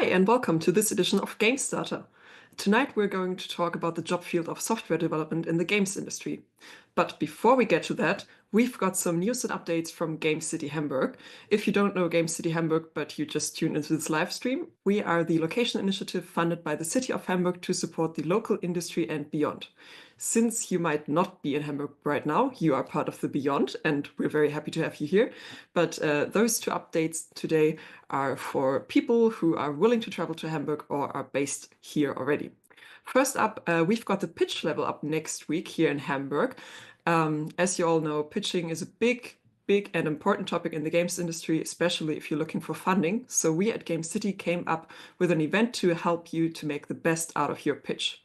Hi, and welcome to this edition of GameStarter. Tonight we're going to talk about the job field of software development in the games industry. But before we get to that, we've got some news and updates from Gamecity Hamburg. If you don't know Gamecity Hamburg, but you just tuned into this live stream, we are the location initiative funded by the city of Hamburg to support the local industry and beyond. Since you might not be in Hamburg right now, you are part of the Beyond, and we're very happy to have you here. But those two updates today are for people who are willing to travel to Hamburg or are based here already. First up, we've got the pitch level up next week here in Hamburg. As you all know, pitching is a big and important topic in the games industry, especially if you're looking for funding. So we at Gamecity came up with an event to help you to make the best out of your pitch.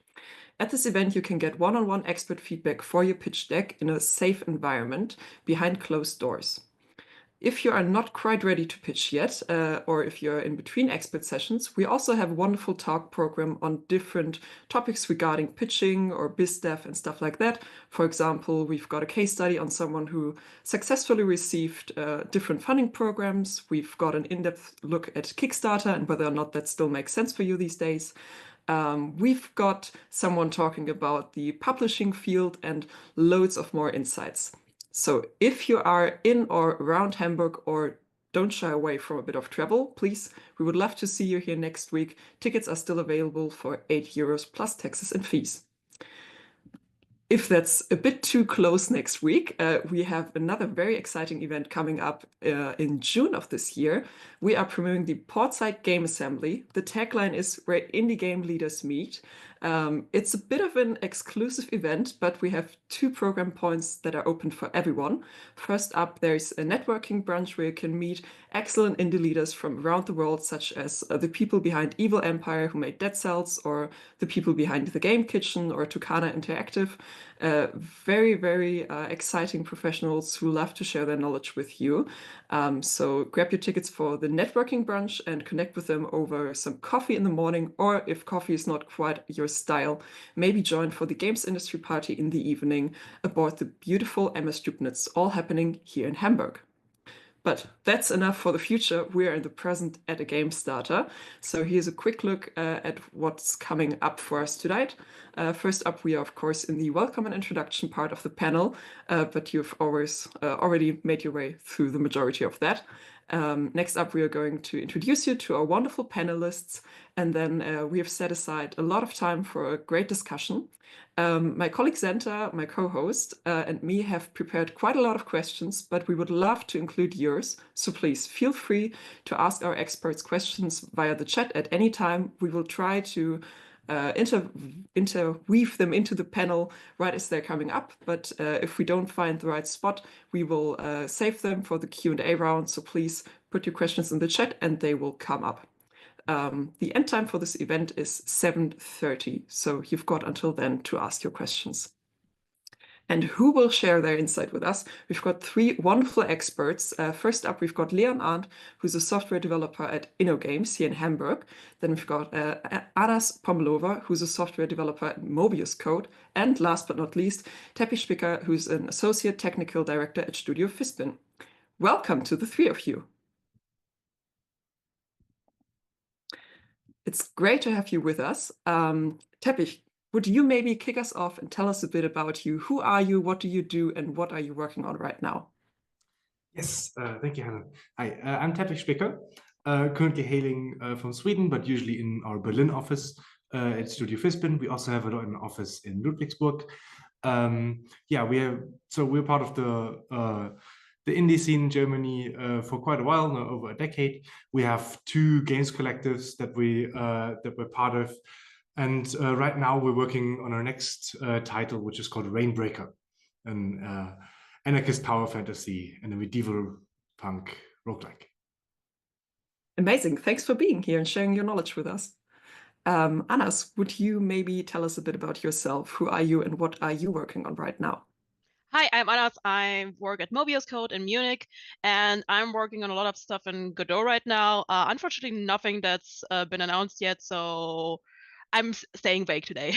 At this event, you can get one-on-one expert feedback for your pitch deck in a safe environment behind closed doors. If you are not quite ready to pitch yet, or if you're in between expert sessions, we also have a wonderful talk program on different topics regarding pitching or biz dev and stuff like that. For example, we've got a case study on someone who successfully received different funding programs. We've got an in-depth look at Kickstarter and whether or not that still makes sense for you these days. We've got someone talking about the publishing field and loads of more insights. So if you are in or around Hamburg or don't shy away from a bit of travel, please, we would love to see you here next week. Tickets are still available for €8 plus taxes and fees. If that's a bit too close next week, we have another very exciting event coming up in June of this year. We are promoting the Portside Game Assembly. The tagline is where indie game leaders meet. It's a bit of an exclusive event, but we have 2 program points that are open for everyone. First up, there's a networking brunch where you can meet excellent indie leaders from around the world, such as the people behind Evil Empire who made Dead Cells, or the people behind The Game Kitchen or Tucana Interactive. Very exciting professionals who love to share their knowledge with you. So grab your tickets for the networking brunch and connect with them over some coffee in the morning, or if coffee is not quite your style, maybe join for the games industry party in the evening aboard the beautiful MS Stupnitz, all happening here in Hamburg. But that's enough for the future. We're in the present at a game starter. So here's a quick look at what's coming up for us tonight. First up, we are, of course, in the welcome and introduction part of the panel, but you've already made your way through the majority of that. Next up, we are going to introduce you to our wonderful panelists, and then we have set aside a lot of time for a great discussion. My colleague Zenta, my co-host, and me have prepared quite a lot of questions, but we would love to include yours. So please feel free to ask our experts questions via the chat at any time. We will try to interweave them into the panel right as they're coming up. But if we don't find the right spot, we will save them for the Q&A round. So please put your questions in the chat and they will come up. The end time for this event is 7:30, so you've got until then to ask your questions. And who will share their insight with us? We've got 3 wonderful experts. First up, we've got Arndt, who's a software developer at InnoGames here in Hamburg. Then we've got Anas Pomlova, who's a software developer at Mobius Code. And last but not least, Teppich Spicker, who's an associate technical director at Studio Fispin. Welcome to the 3 of you. It's great to have you with us. Teppich, would you maybe kick us off and tell us a bit about you? Who are you, what do you do, and what are you working on right now? Yes, thank you, Hannah. Hi, I'm Teppich Spicker, currently hailing from Sweden, but usually in our Berlin office at Studio Fispin. We also have an office in Ludwigsburg. Yeah, we're part of the indie scene in Germany for quite a while now, over a decade. We have 2 games collectives that we're part of, and right now we're working on our next title, which is called Rainbreaker, an anarchist power fantasy and a medieval punk roguelike. Amazing! Thanks for being here and sharing your knowledge with us. Anas, would you maybe tell us a bit about yourself? Who are you and what are you working on right now? Hi, I'm Arndt. I work at Mobius Code in Munich, and I'm working on a lot of stuff in Godot right now. Unfortunately, nothing that's been announced yet, so I'm staying vague today.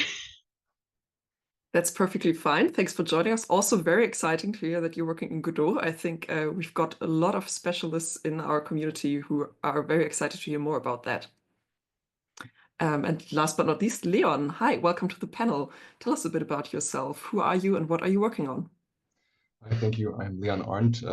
That's perfectly fine. Thanks for joining us. Also very exciting to hear that you're working in Godot. I think we've got a lot of specialists in our community who are very excited to hear more about that. And last but not least, Leon. Hi, welcome to the panel. Tell us a bit about yourself. Who are you and what are you working on? Hi, thank you. I'm Leon Arndt.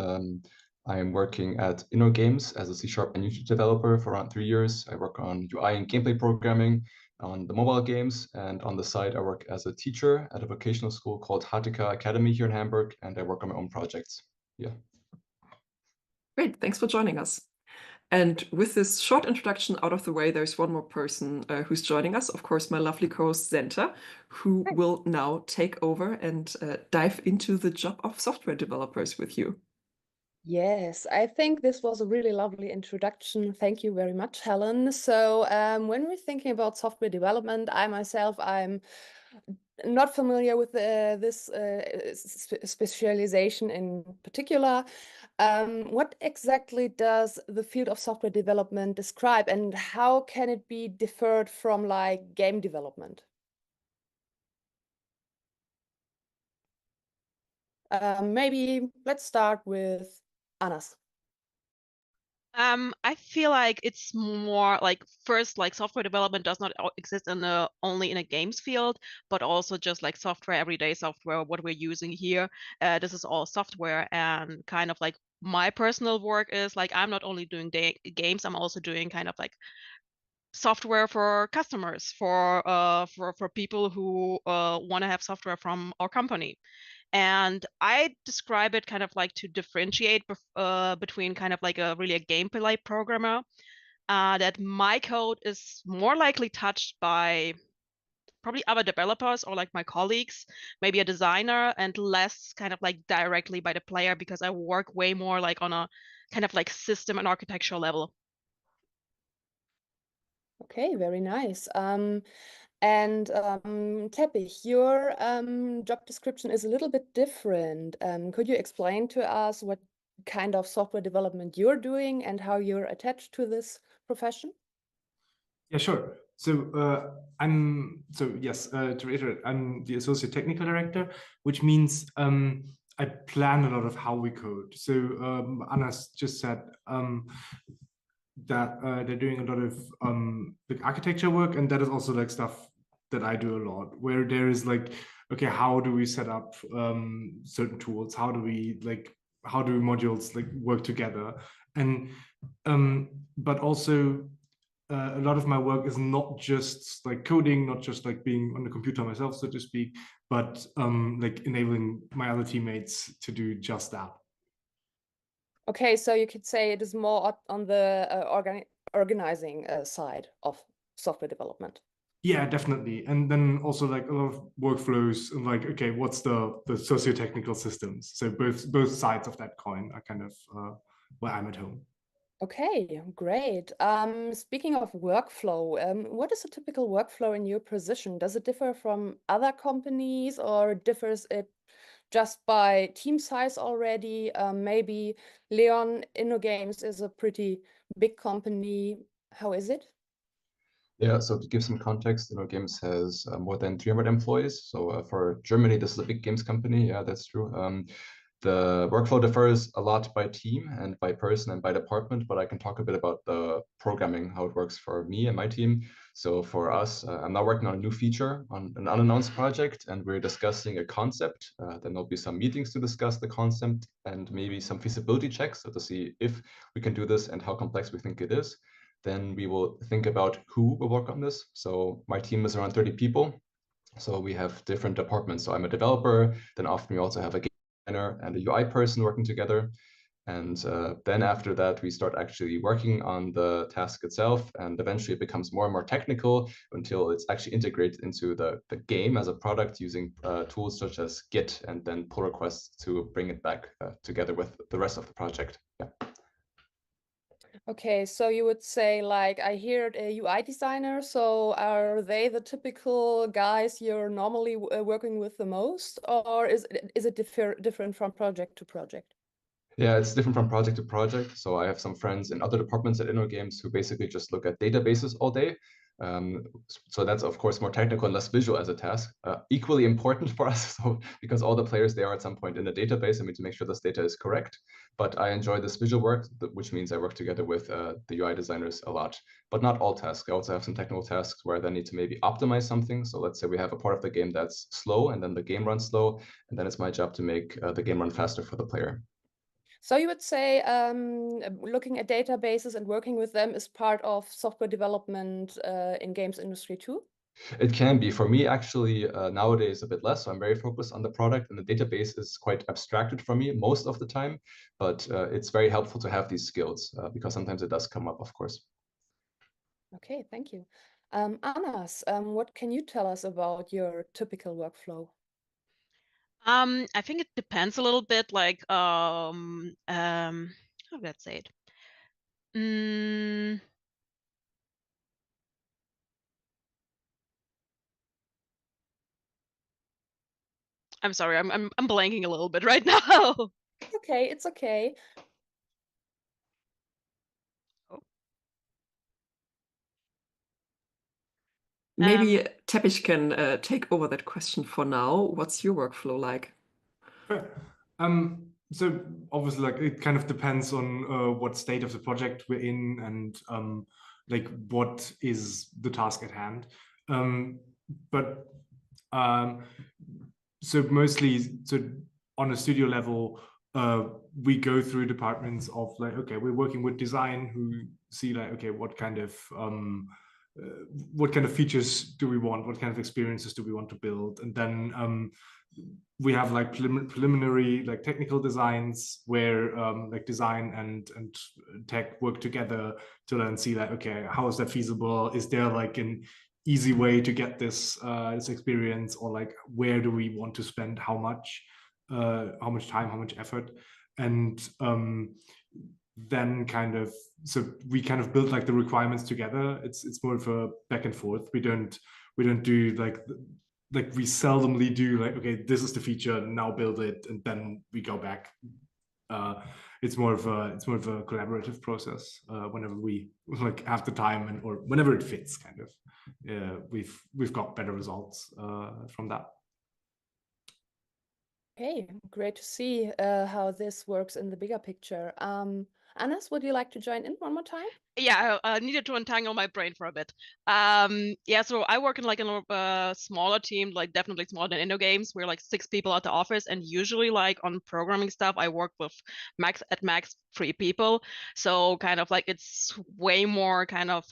I am working at InnoGames as a C# and YouTube developer for around 3 years. I work on UI and gameplay programming on the mobile games, and on the side, I work as a teacher at a vocational school called Hatika Academy here in Hamburg, and I work on my own projects. Yeah. Great, thanks for joining us. And with this short introduction out of the way, there's one more person who's joining us, of course, my lovely co-host Zenta, who will now take over and dive into the job of software developers with you. Yes, I think this was a really lovely introduction. Thank you very much, Helen. So when we're thinking about software development, I'm not familiar with this specialization in particular. What exactly does the field of software development describe, and how can it be differed from like game development? Maybe let's start with Anas. I feel like it's more like first, like software development does not exist only in a games field, but also just like software, everyday software, what we're using here. This is all software, and kind of like my personal work is like I'm not only doing games, I'm also doing kind of like software for customers, for people who want to have software from our company. And I describe it kind of like to differentiate between kind of like a gameplay programmer, that my code is more likely touched by probably other developers or like my colleagues, maybe a designer, and less kind of like directly by the player, because I work way more like on a kind of like system and architectural level. Okay, very nice. And Teppich, your job description is a little bit different. Could you explain to us what kind of software development you're doing and how you're attached to this profession? Yeah, sure. So to reiterate, I'm the associate technical director, which means I plan a lot of how we code. So Anas just said that they're doing a lot of like architecture work, and that is also like stuff that I do a lot, where there is like, okay, how do we set up certain tools? How do modules like work together? And but also a lot of my work is not just like coding, not just like being on the computer myself, so to speak, but like enabling my other teammates to do just that. Okay, so you could say it is more on the organizing side of software development. Yeah, definitely. And then also like a lot of workflows and like, okay, what's the socio-technical systems? So both sides of that coin are kind of where I'm at home. Okay, great. Speaking of workflow, what is a typical workflow in your position? Does it differ from other companies, or differs it just by team size already? Maybe Leon, InnoGames is a pretty big company. How is it? Yeah, so to give some context, InnoGames has more than 300 employees. So for Germany, this is a big games company. Yeah, that's true. The workflow differs a lot by team and by person and by department, but I can talk a bit about the programming, how it works for me and my team. So for us, I'm now working on a new feature on an unannounced project, and we're discussing a concept. Then there'll be some meetings to discuss the concept and maybe some feasibility checks, so to see if we can do this and how complex we think it is. Then we will think about who will work on this. So my team is around 30 people. So we have different departments. So I'm a developer, then often we also have a game designer and a UI person working together. And then after that, we start actually working on the task itself, and eventually it becomes more and more technical until it's actually integrated into the game as a product using tools such as Git and then pull requests to bring it back together with the rest of the project. Yeah. Okay, so you would say, like, I heard a UI designer, so are they the typical guys you're normally working with the most, or is it different from project to project? Yeah, it's different from project to project. So I have some friends in other departments at InnoGames who basically just look at databases all day. So that's of course more technical and less visual as a task. Equally important for us, so because all the players they are at some point in a database, and we need to make sure this data is correct. But I enjoy this visual work, which means I work together with the UI designers a lot. But not all tasks. I also have some technical tasks where I then need to maybe optimize something. So let's say we have a part of the game that's slow, and then the game runs slow, and then it's my job to make the game run faster for the player. So you would say looking at databases and working with them is part of software development in games industry too? It can be. For me, actually, nowadays a bit less. So I'm very focused on the product, and the database is quite abstracted from me most of the time. But it's very helpful to have these skills because sometimes it does come up, of course. Okay, thank you. Anas, what can you tell us about your typical workflow? I think it depends a little bit, like how do I say it? I'm sorry, I'm blanking a little bit right now. Okay, it's okay. Oh. Maybe Teppich can take over that question for now. What's your workflow like? So obviously, like it kind of depends on what state of the project we're in and like what is the task at hand. So mostly, so on a studio level, we go through departments of like, okay, we're working with design who see like, okay, what kind of features do we want? What kind of experiences do we want to build? And then we have like preliminary like technical designs where like design and tech work together to then see like, okay, how is that feasible? Is there like an easy way to get this experience, or like where do we want to spend how much time, how much effort? And then we kind of build like the requirements together. It's more of a back and forth. We don't do like we seldomly do like, okay, this is the feature, now build it, and then we go back. It's more of a collaborative process whenever we like have the time or whenever it fits, kind of. We've got better results from that. Okay, great to see how this works in the bigger picture. Anas, would you like to join in one more time? Yeah, I needed to untangle my brain for a bit. Yeah, so I work in like a smaller team, like definitely smaller than InnoGames. We're like 6 people at the office, and usually like on programming stuff, I work with max 3 people. So kind of like it's way more kind of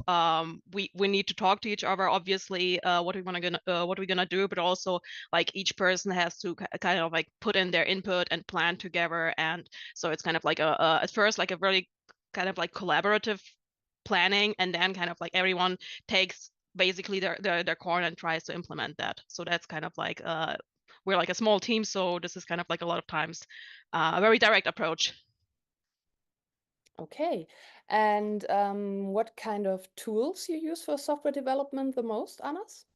we need to talk to each other, obviously, what are we gonna do, but also like each person has to kind of like put in their input and plan together. And so it's kind of like at first like a very kind of like collaborative planning, and then kind of like everyone takes basically their corner and tries to implement that. So that's kind of like we're like a small team, so this is kind of like a lot of times a very direct approach. Okay, and what kind of tools you use for software development the most, Anas?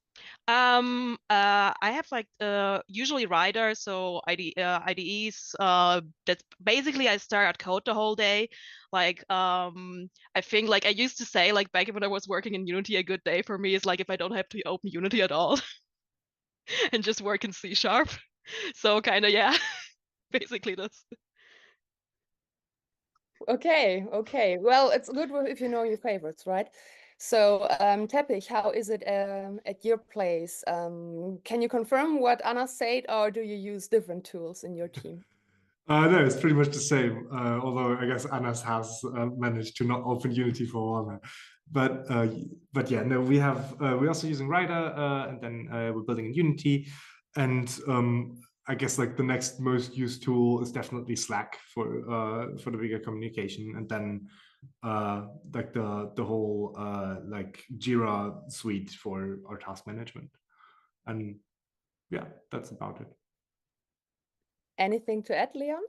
I have like usually writers, so IDEs. That's basically I stare at code the whole day. Like I think like I used to say like back when I was working in Unity, a good day for me is like if I don't have to open Unity at all and just work in C#. So kind of, yeah, basically this. Okay, okay. Well, it's good if you know your favorites, right? So, Teppich, how is it at your place? Can you confirm what Anna said, or do you use different tools in your team? No, it's pretty much the same. Although I guess Anas has managed to not open Unity for a while now. But yeah, no, we're also using Rider, and then we're building in Unity, and I guess like the next most used tool is definitely Slack for the bigger communication, and then like the whole like Jira suite for our task management, and yeah, that's about it. Anything to add, Leon?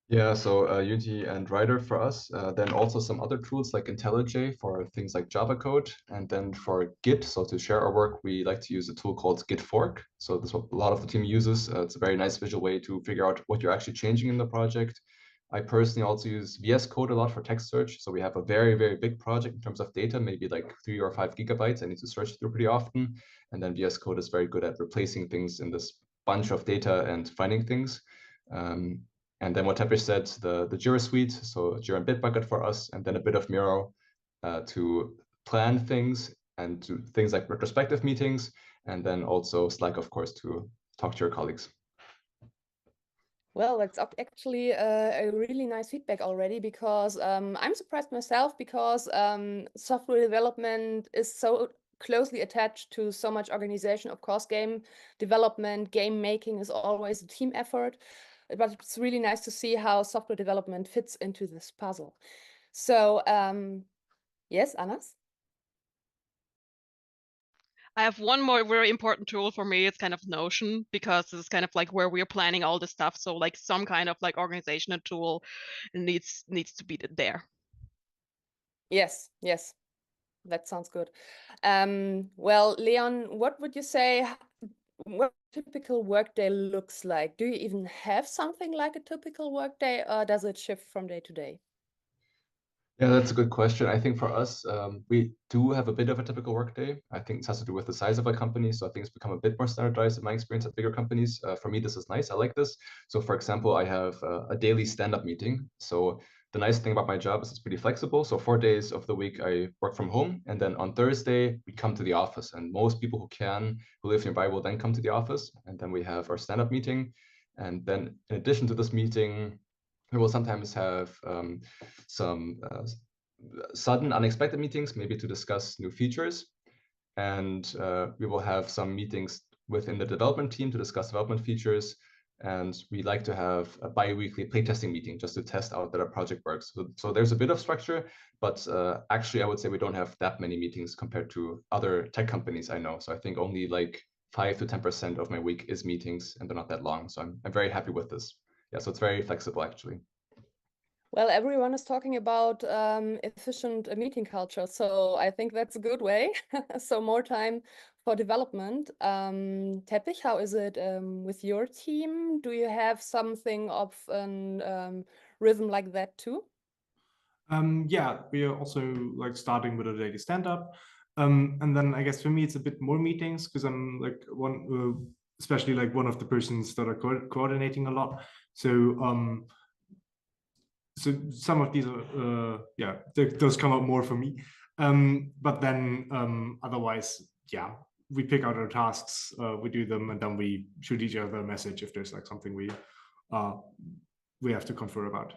Yeah, so Unity and Rider for us, then also some other tools like IntelliJ for things like Java code, and then for Git, so to share our work, we like to use a tool called Git Fork. So this is what a lot of the team uses. It's a very nice visual way to figure out what you're actually changing in the project. I personally also use VS Code a lot for text search. So we have a very, very big project in terms of data, maybe like 3 or 5 gigabytes I need to search through pretty often. And then VS Code is very good at replacing things in this bunch of data and finding things. And then what Teppich said, the Jira suite, so Jira and Bitbucket for us, and then a bit of Miro to plan things and do things like retrospective meetings, and then also Slack, of course, to talk to your colleagues. Well, that's actually a really nice feedback already, because I'm surprised myself, because software development is so closely attached to so much organization. Of course, game development, game making is always a team effort, but it's really nice to see how software development fits into this puzzle. So yes, Anas? I have one more very important tool for me. It's kind of Notion, because this is kind of like where we're planning all this stuff. So like some kind of like organizational tool needs to be there. Yes, yes, that sounds good. Well, Leon, what would you say, what a typical workday looks like? Do you even have something like a typical workday, or does it shift from day to day? Yeah, that's a good question. I think for us, we do have a bit of a typical workday. I think it has to do with the size of a company. So I think it's become a bit more standardized in my experience at bigger companies. For me, this is nice. I like this. So for example, I have a daily stand-up meeting. So the nice thing about my job is it's pretty flexible. So 4 days of the week, I work from home. And then on Thursday, we come to the office. And most people who live nearby will then come to the office. And then we have our stand-up meeting. And then in addition to this meeting, we will sometimes have some sudden unexpected meetings, maybe to discuss new features. And we will have some meetings within the development team to discuss development features. And we like to have a bi-weekly playtesting meeting just to test out that our project works. So there's a bit of structure, but actually I would say we don't have that many meetings compared to other tech companies I know. So I think only like 5 to 10% of my week is meetings, and they're not that long. So I'm very happy with this. Yeah, so it's very flexible actually. Well, everyone is talking about efficient meeting culture, so I think that's a good way. So more time for development. Teppich, how is it with your team? Do you have something of a rhythm like that too? Yeah, we are also like starting with a daily stand-up. And then I guess for me, it's a bit more meetings, because I'm like especially like one of the persons that are coordinating a lot. So so some of these are, yeah, those come up more for me. But then otherwise, yeah, we pick out our tasks, we do them, and then we shoot each other a message if there's like something we have to confer about.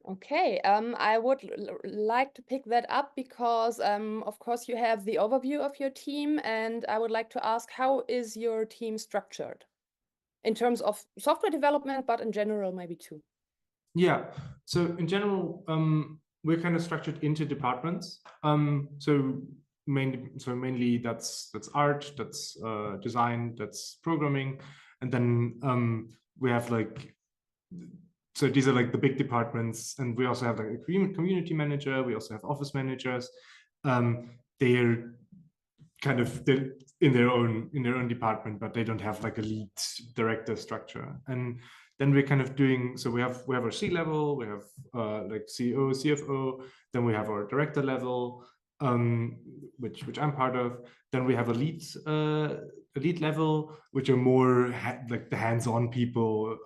Okay, I would like to pick that up, because of course you have the overview of your team, and I would like to ask, how is your team structured in terms of software development, but in general maybe too? Yeah, so in general, we're kind of structured into departments. So mainly that's art, that's design, that's programming, and then we have like, so these are like the big departments, and we also have like a community manager. We also have office managers. They're kind of in their own department, but they don't have like a lead director structure. And then we're kind of doing, so we have our C-level, we have like CEO, CFO, then we have our director level, which I'm part of. Then we have a lead level, which are more like the hands-on people,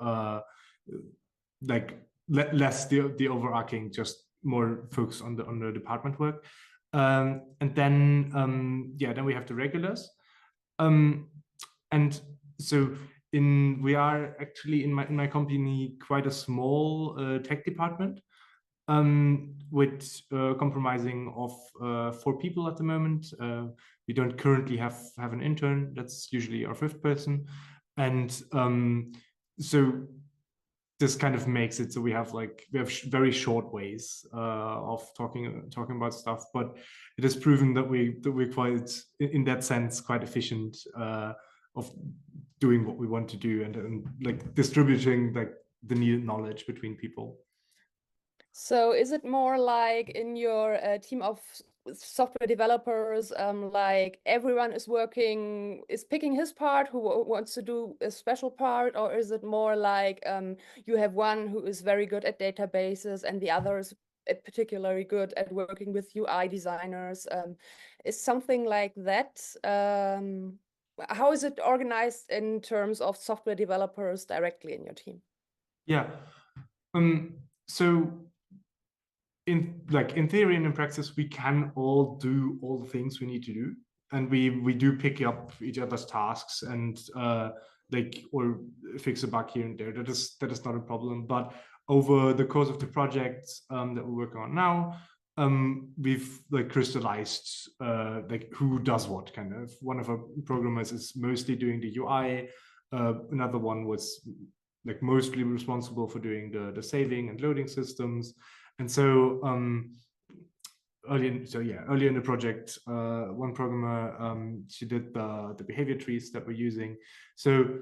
like less the overarching, just more focused on the department work. And then yeah, then we have the regulars. And so we are actually in my company quite a small tech department, with compromising of 4 people at the moment. We don't currently have an intern. That's usually our 5th person. And so this kind of makes it so we have very short ways of talking about stuff, but it has proven that we're quite, in that sense, quite efficient of doing what we want to do, and like distributing like the needed knowledge between people. So is it more like in your team of software developers, like everyone is picking his part, who wants to do a special part, or is it more like you have one who is very good at databases and the other is particularly good at working with UI designers? Is something like that? How is it organized in terms of software developers directly in your team? Yeah. So in theory and in practice, we can all do all the things we need to do, and we do pick up each other's tasks and or fix a bug here and there. That is not a problem. But over the course of the project that we're working on now, we've crystallized who does what. Kind of one of our programmers is mostly doing the UI. Another one was mostly responsible for doing the saving and loading systems. And so early in the project, one programmer, she did the behavior trees that we're using. So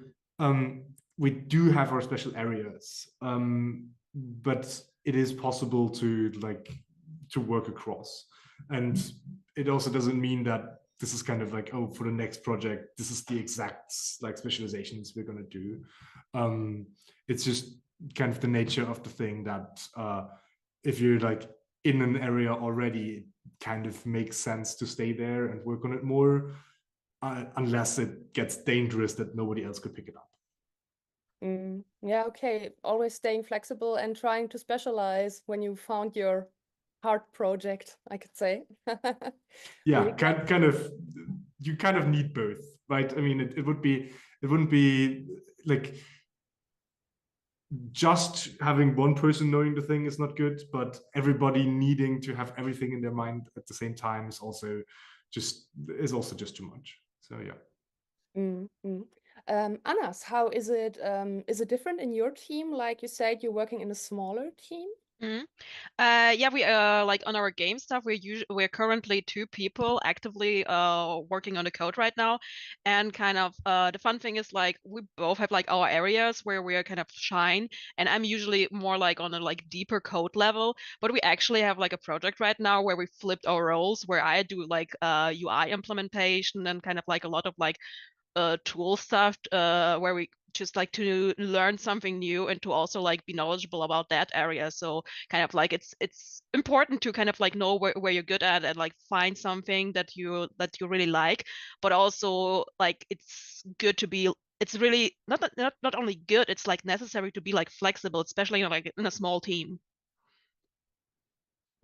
we do have our special areas, but it is possible to work across. And it also doesn't mean that this is kind of for the next project, this is the exact specializations we're going to do. It's just kind of the nature of the thing that if you're in an area already, it kind of makes sense to stay there and work on it more, unless it gets dangerous that nobody else could pick it up. Yeah, okay. Always staying flexible and trying to specialize when you found your heart project, I could say. Yeah, Really kind of. You kind of need both, right? I mean, it wouldn't be just having one person knowing the thing is not good, but everybody needing to have everything in their mind at the same time is also just too much. So yeah. Anas, how is it? Is it different in your team? Like you said, you're working in a smaller team. Yeah, we on our game stuff, we're currently 2 people actively working on the code right now, and kind of the fun thing is we both have our areas where we are kind of shine, and I'm usually more on a deeper code level, but we actually have a project right now where we flipped our roles, where I do UI implementation and kind of a lot of tool stuff where we just to learn something new and to also be knowledgeable about that area. So kind of it's important to kind of know where you're good at and find something that you really like, but also it's good to be, it's really not only good, it's necessary to be flexible, especially in a small team.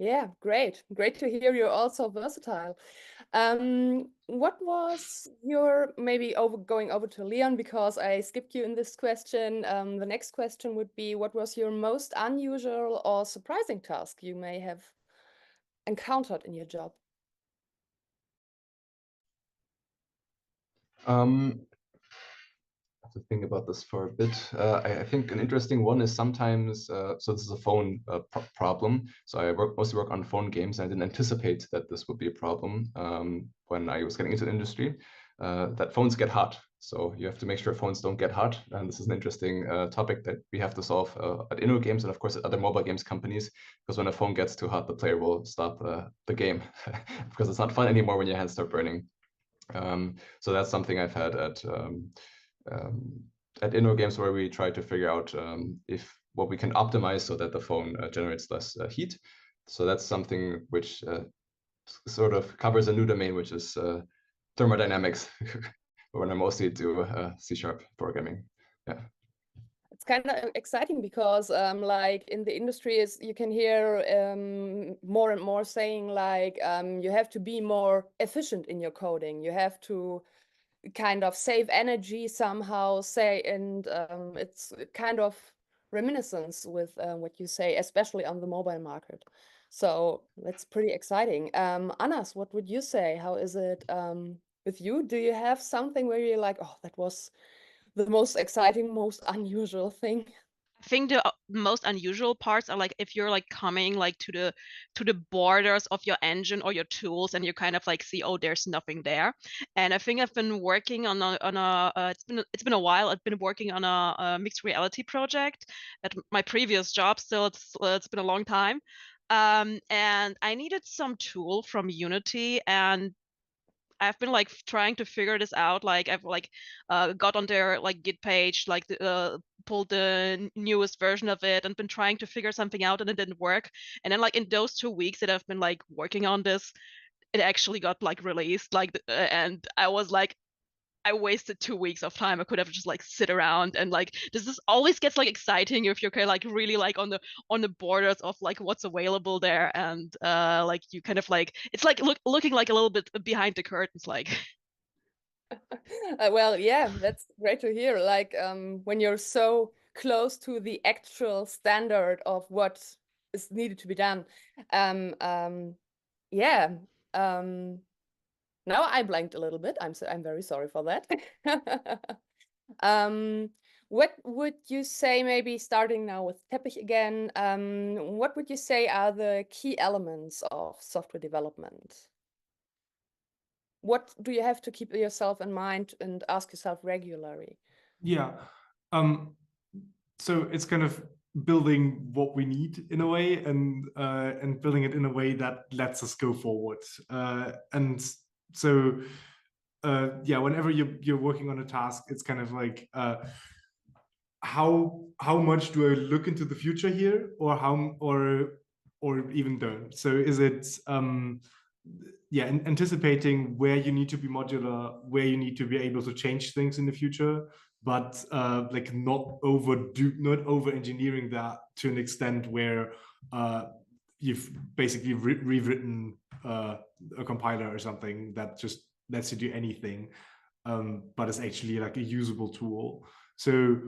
Yeah, great to hear you're also versatile. What was your, maybe going over to Leon, because I skipped you in this question. The next question would be, what was your most unusual or surprising task you may have encountered in your job? To think about this for a bit. I think an interesting one is sometimes, so this is a phone problem. So I mostly work on phone games. I didn't anticipate that this would be a problem when I was getting into the industry, that phones get hot. So you have to make sure phones don't get hot. And this is an interesting topic that we have to solve at InnoGames and of course at other mobile games companies, because when a phone gets too hot, the player will stop the game because it's not fun anymore when your hands start burning. So that's something I've had at InnoGames, where we try to figure out if what we can optimize so that the phone generates less heat. So that's something which sort of covers a new domain, which is thermodynamics, when I mostly do C# programming. Yeah. It's kind of exciting because in the industry you can hear more and more saying you have to be more efficient in your coding. You have to kind of save energy somehow, and it's kind of reminiscence with what you say, especially on the mobile market. So that's pretty exciting. Anas, what would you say? How is it with you? Do you have something where you're like, oh, that was the most exciting, most unusual thing? think the most unusual parts are like if you're like coming like to the borders of your engine or your tools, and you kind of like see, oh, there's nothing there. And I think I've been working on a it's been a while. I've been working on a mixed reality project at my previous job. Still, it's been a long time. And I needed some tool from Unity, and I've been like trying to figure this out. Like I've like got on their like Git page, like pulled the newest version of it, and been trying to figure something out, and it didn't work. And then like in those 2 weeks that I've been like working on this, it actually got like released. Like and I was like, I wasted 2 weeks of time. I could have just like sit around and like this always gets like exciting if you're kind of like really like on the borders of like what's available there, and like you kind of like it's like looking like a little bit behind the curtains like. Well, yeah, that's great to hear. Like when you're so close to the actual standard of what is needed to be done. Yeah. Now I blanked a little bit. I'm very sorry for that. What would you say, maybe starting now with Teppich again, what would you say are the key elements of software development? What do you have to keep yourself in mind and ask yourself regularly? Yeah. So it's kind of building what we need in a way, and building it in a way that lets us go forward. And so yeah, whenever you're working on a task, it's kind of like how much do I look into the future here, or or even don't. So is it yeah, anticipating where you need to be modular, where you need to be able to change things in the future, but like not over engineering that to an extent where you've basically rewritten a compiler or something that just lets you do anything, but it's actually like a usable tool. So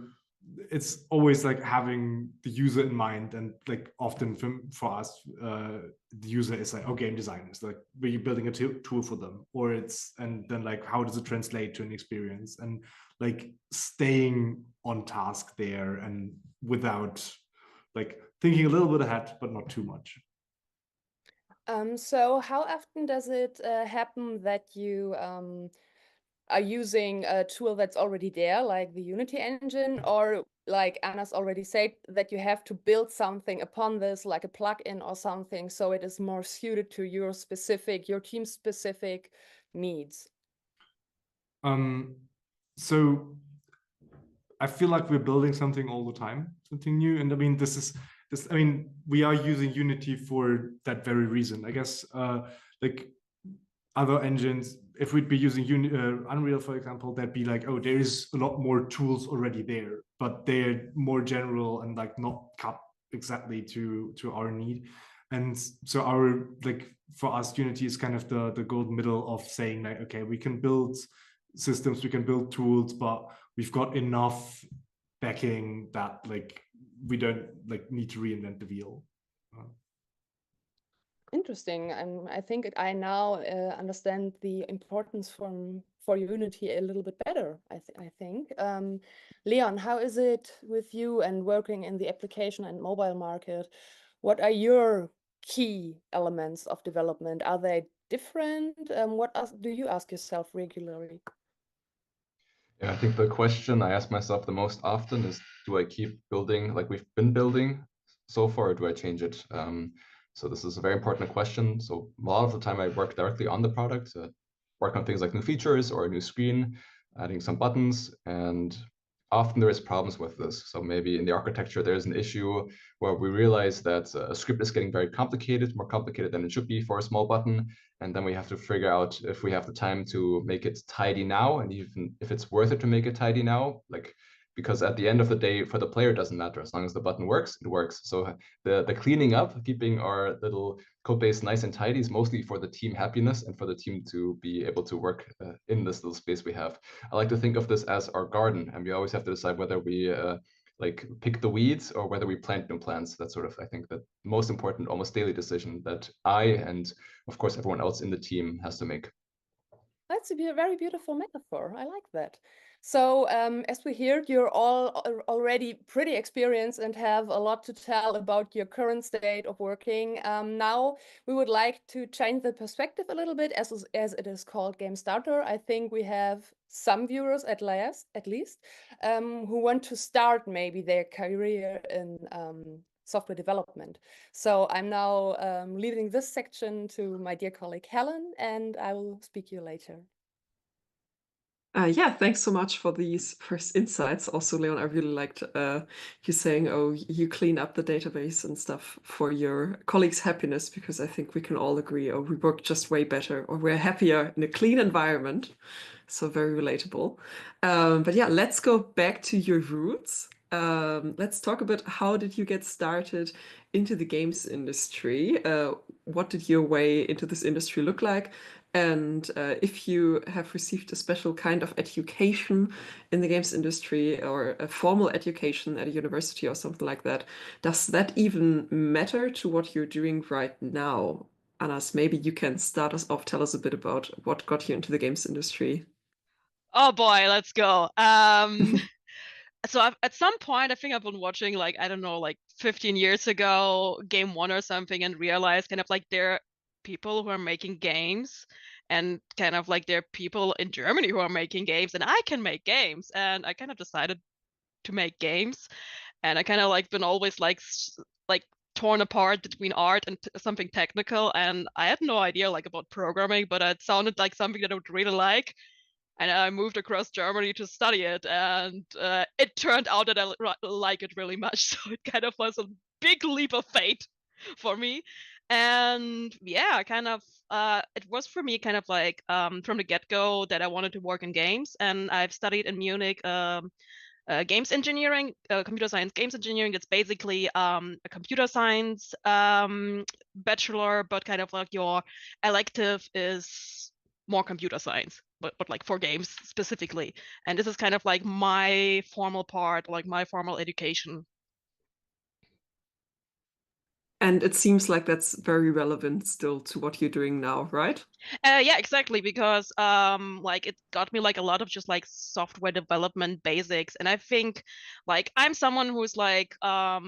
it's always like having the user in mind, and like often for us, the user is like, oh, game designers, like we're building a tool for them, or it's, and then like how does it translate to an experience, and like staying on task there, and without like thinking a little bit ahead but not too much. So how often does it happen that you are using a tool that's already there, like the Unity engine, or like Anna's already said, that you have to build something upon this, like a plugin or something, so it is more suited to your team specific needs? So I feel like we're building something all the time, something new. And I mean, I mean, we are using Unity for that very reason, I guess. Like other engines, if we'd be using Unreal, for example, that'd be like, oh, there is a lot more tools already there, but they're more general and like not cut exactly to our need. And so our, like for us, Unity is kind of the gold middle of saying like, okay, we can build systems, we can build tools, but we've got enough backing that like we don't like need to reinvent the wheel. Interesting. I think I now understand the importance for Unity a little bit better. I think. Leon, how is it with you and working in the application and mobile market? What are your key elements of development? Are they different? What do you ask yourself regularly? Yeah, I think the question I ask myself the most often is, do I keep building like we've been building so far, or do I change it? So this is a very important question. So a lot of the time I work directly on the product, work on things like new features or a new screen, adding some buttons, and often there is problems with this. So maybe in the architecture, there's an issue where we realize that a script is getting very complicated, more complicated than it should be for a small button. And then we have to figure out if we have the time to make it tidy now, and even if it's worth it to make it tidy now, like, because at the end of the day, for the player, it doesn't matter. As long as the button works, it works. So the cleaning up, keeping our little code base nice and tidy is mostly for the team happiness and for the team to be able to work in this little space we have. I like to think of this as our garden, and we always have to decide whether we like pick the weeds or whether we plant new plants. That's sort of, I think, the most important, almost daily decision that I, and of course everyone else in the team, has to make. That's a very beautiful metaphor. I like that. So, as we heard, you're all already pretty experienced and have a lot to tell about your current state of working. Now, we would like to change the perspective a little bit, as it is called Game Starter. I think we have some viewers at least, who want to start maybe their career in software development. So I'm now leaving this section to my dear colleague Helen, and I will speak to you later. Yeah, thanks so much for these first insights. Also, Leon, I really liked you saying, oh, you clean up the database and stuff for your colleagues' happiness, because I think we can all agree, oh, we work just way better, or we're happier in a clean environment. So very relatable. But yeah, let's go back to your roots. Let's talk about how did you get started into the games industry? What did your way into this industry look like? And if you have received a special kind of education in the games industry, or a formal education at a university or something like that, does that even matter to what you're doing right now? Anas, maybe you can start us off, tell us a bit about what got you into the games industry. Oh boy, let's go. So at some point, I think I've been watching, like, I don't know, like 15 years ago, Game 1 or something, and realized kind of like there are people who are making games, and kind of like there are people in Germany who are making games, and I can make games. And I kind of decided to make games. And I kind of like been always like torn apart between art and something technical. And I had no idea like about programming, but it sounded like something that I would really like. And I moved across Germany to study it, and it turned out that I like it really much. So it kind of was a big leap of fate for me. And yeah, kind of it was for me kind of like from the get-go that I wanted to work in games. And I've studied in Munich games engineering, computer science games engineering. It's basically a computer science bachelor, but kind of like your elective is more computer science, but like for games specifically. And this is kind of like my formal part, like my formal education. And it seems like that's very relevant still to what you're doing now, right? Yeah, exactly, because like it got me like a lot of just like software development basics. And I think like I'm someone who's like I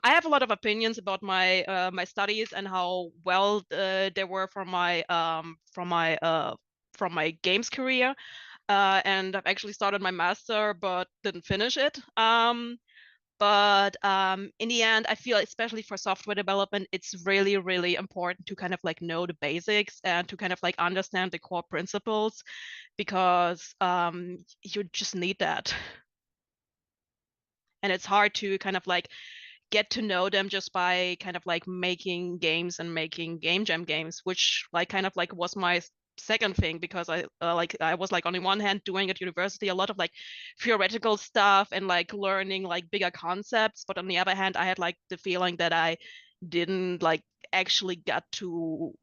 have a lot of opinions about my my studies and how well they were from my games career. And I've actually started my master but didn't finish it. But in the end, I feel especially for software development, it's really, really important to kind of like know the basics and to kind of like understand the core principles, because you just need that. And it's hard to kind of like get to know them just by kind of like making games and making game jam games, which like kind of like was my second thing, because I was like on the one hand doing at university a lot of like theoretical stuff and like learning like bigger concepts, but on the other hand I had like the feeling that I didn't like actually get to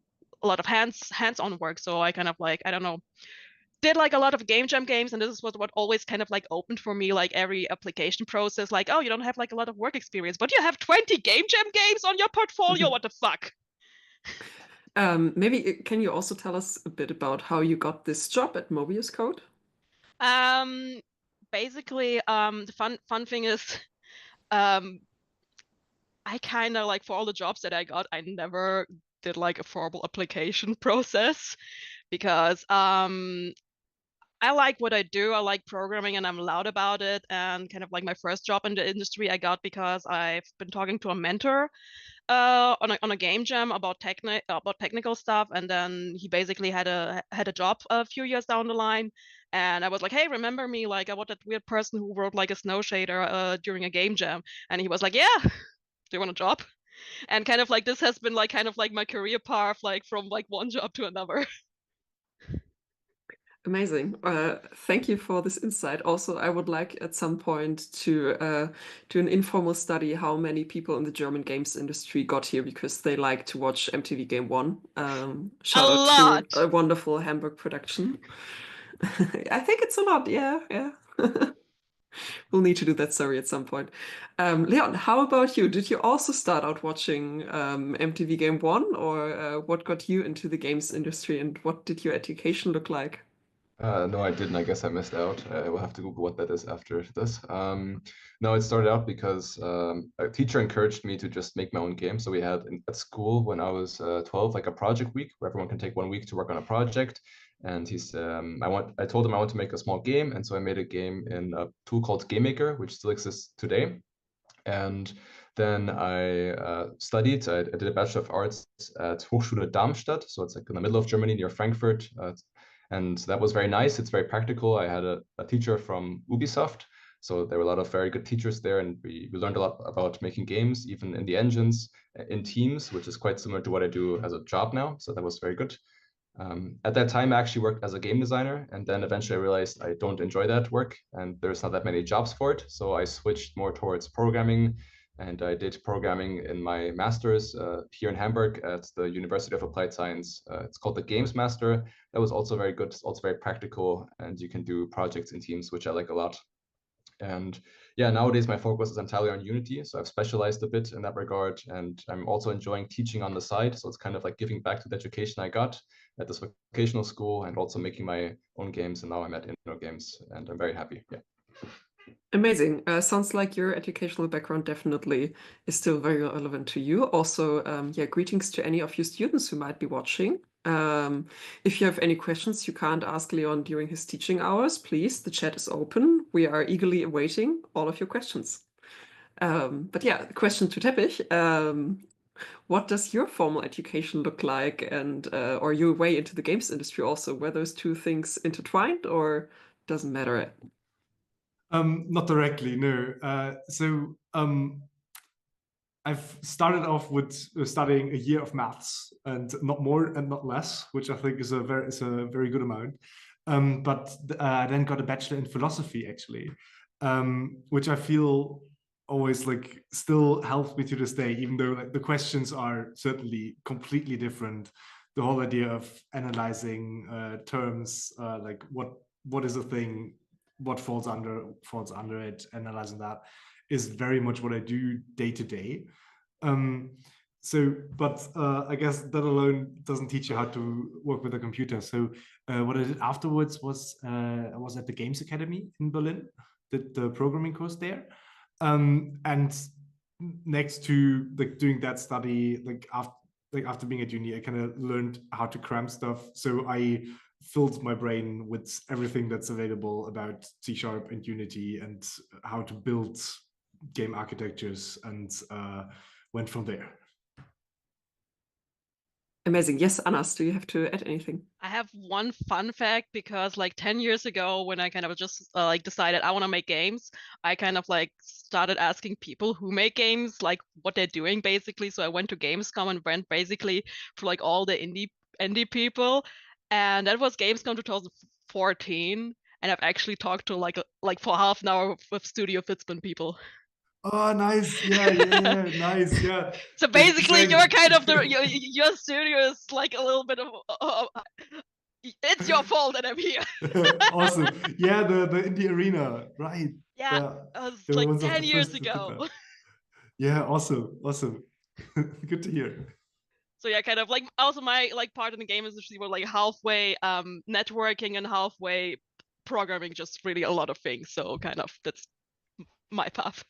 a lot of hands-on work. So I kind of like, I don't know, did like a lot of game jam games, and this is what always kind of like opened for me like every application process, like, oh, you don't have like a lot of work experience, but you have 20 game jam games on your portfolio. What the fuck? Maybe can you also tell us a bit about how you got this job at Mobius Code? Basically, the fun thing is, I kind of like, for all the jobs that I got, I never did like a formal application process, because I like what I do. I like programming and I'm loud about it. And kind of like my first job in the industry I got because I've been talking to a mentor on a game jam about technical stuff, and then he basically had a job a few years down the line, and I was like, hey, remember me? Like, I was that weird person who wrote like a snow shader during a game jam. And he was like, yeah, do you want a job? And kind of like this has been like kind of like my career path, like from like one job to another. Amazing. Thank you for this insight. Also, I would like at some point to do an informal study how many people in the German games industry got here because they like to watch MTV Game 1. Shout out lot. to a wonderful Hamburg production. I think it's a lot, yeah. We'll need to do that story at some point. Leon, how about you? Did you also start out watching MTV Game 1, or what got you into the games industry, and what did your education look like? No, I didn't. I guess I missed out. I will have to Google what that is after this. No, it started out because a teacher encouraged me to just make my own game. So we had at school when I was 12, like a project week where everyone can take 1 week to work on a project. And I told him I want to make a small game. And so I made a game in a tool called GameMaker, which still exists today. And then I studied. I did a Bachelor of Arts at Hochschule Darmstadt. So it's like in the middle of Germany near Frankfurt. And that was very nice. It's very practical. I had a teacher from Ubisoft. So there were a lot of very good teachers there. And we learned a lot about making games, even in the engines, in teams, which is quite similar to what I do as a job now. So that was very good. At that time, I actually worked as a game designer, and then eventually I realized I don't enjoy that work, and there's not that many jobs for it. So I switched more towards programming, and I did programming in my master's here in Hamburg at the University of Applied Science. It's called the Games Master. That was also very good. It's also very practical, and you can do projects in teams, which I like a lot. And yeah, nowadays my focus is entirely on Unity. So I've specialized a bit in that regard, and I'm also enjoying teaching on the side. So it's kind of like giving back to the education I got at this vocational school and also making my own games. And now I'm at InnoGames and I'm very happy. Yeah. Amazing. Sounds like your educational background definitely is still very relevant to you. Also, yeah, greetings to any of you students who might be watching. If you have any questions you can't ask Leon during his teaching hours, please, the chat is open. We are eagerly awaiting all of your questions. But yeah, question to Teppich. What does your formal education look like, and or your way into the games industry also? Were those two things intertwined or doesn't matter? Not directly, no. I've started off with studying a year of maths, and not more and not less, which I think is a very good amount. But I then got a bachelor in philosophy, actually, which I feel always like still helps me to this day, even though like the questions are certainly completely different. The whole idea of analyzing terms, like what is a thing, what falls under it, analyzing that is very much what I do day to day. But I guess that alone doesn't teach you how to work with a computer. So what I did afterwards was I was at the Games Academy in Berlin, did the programming course there. And next to like doing that study, after being at uni, I kind of learned how to cram stuff. So I filled my brain with everything that's available about C# and Unity and how to build game architectures, and went from there. Amazing. Yes, Anas, do you have to add anything? I have one fun fact, because like 10 years ago, when I kind of just like decided I want to make games, I kind of like started asking people who make games like what they're doing basically. So I went to Gamescom and went basically for like all the indie people, and that was Gamescom 2014. And I've actually talked to like for half an hour with Studio Fitzbin people. Oh, nice. Yeah, nice. Yeah. So basically, you're kind of your studio is like a little bit of it's your fault that I'm here. Awesome. Yeah, the indie arena, right? Yeah, it was like 10 years ago. Yeah, awesome. Good to hear. So yeah, kind of like also my like part in the game industry were like halfway networking and halfway programming, just really a lot of things. So kind of that's my path.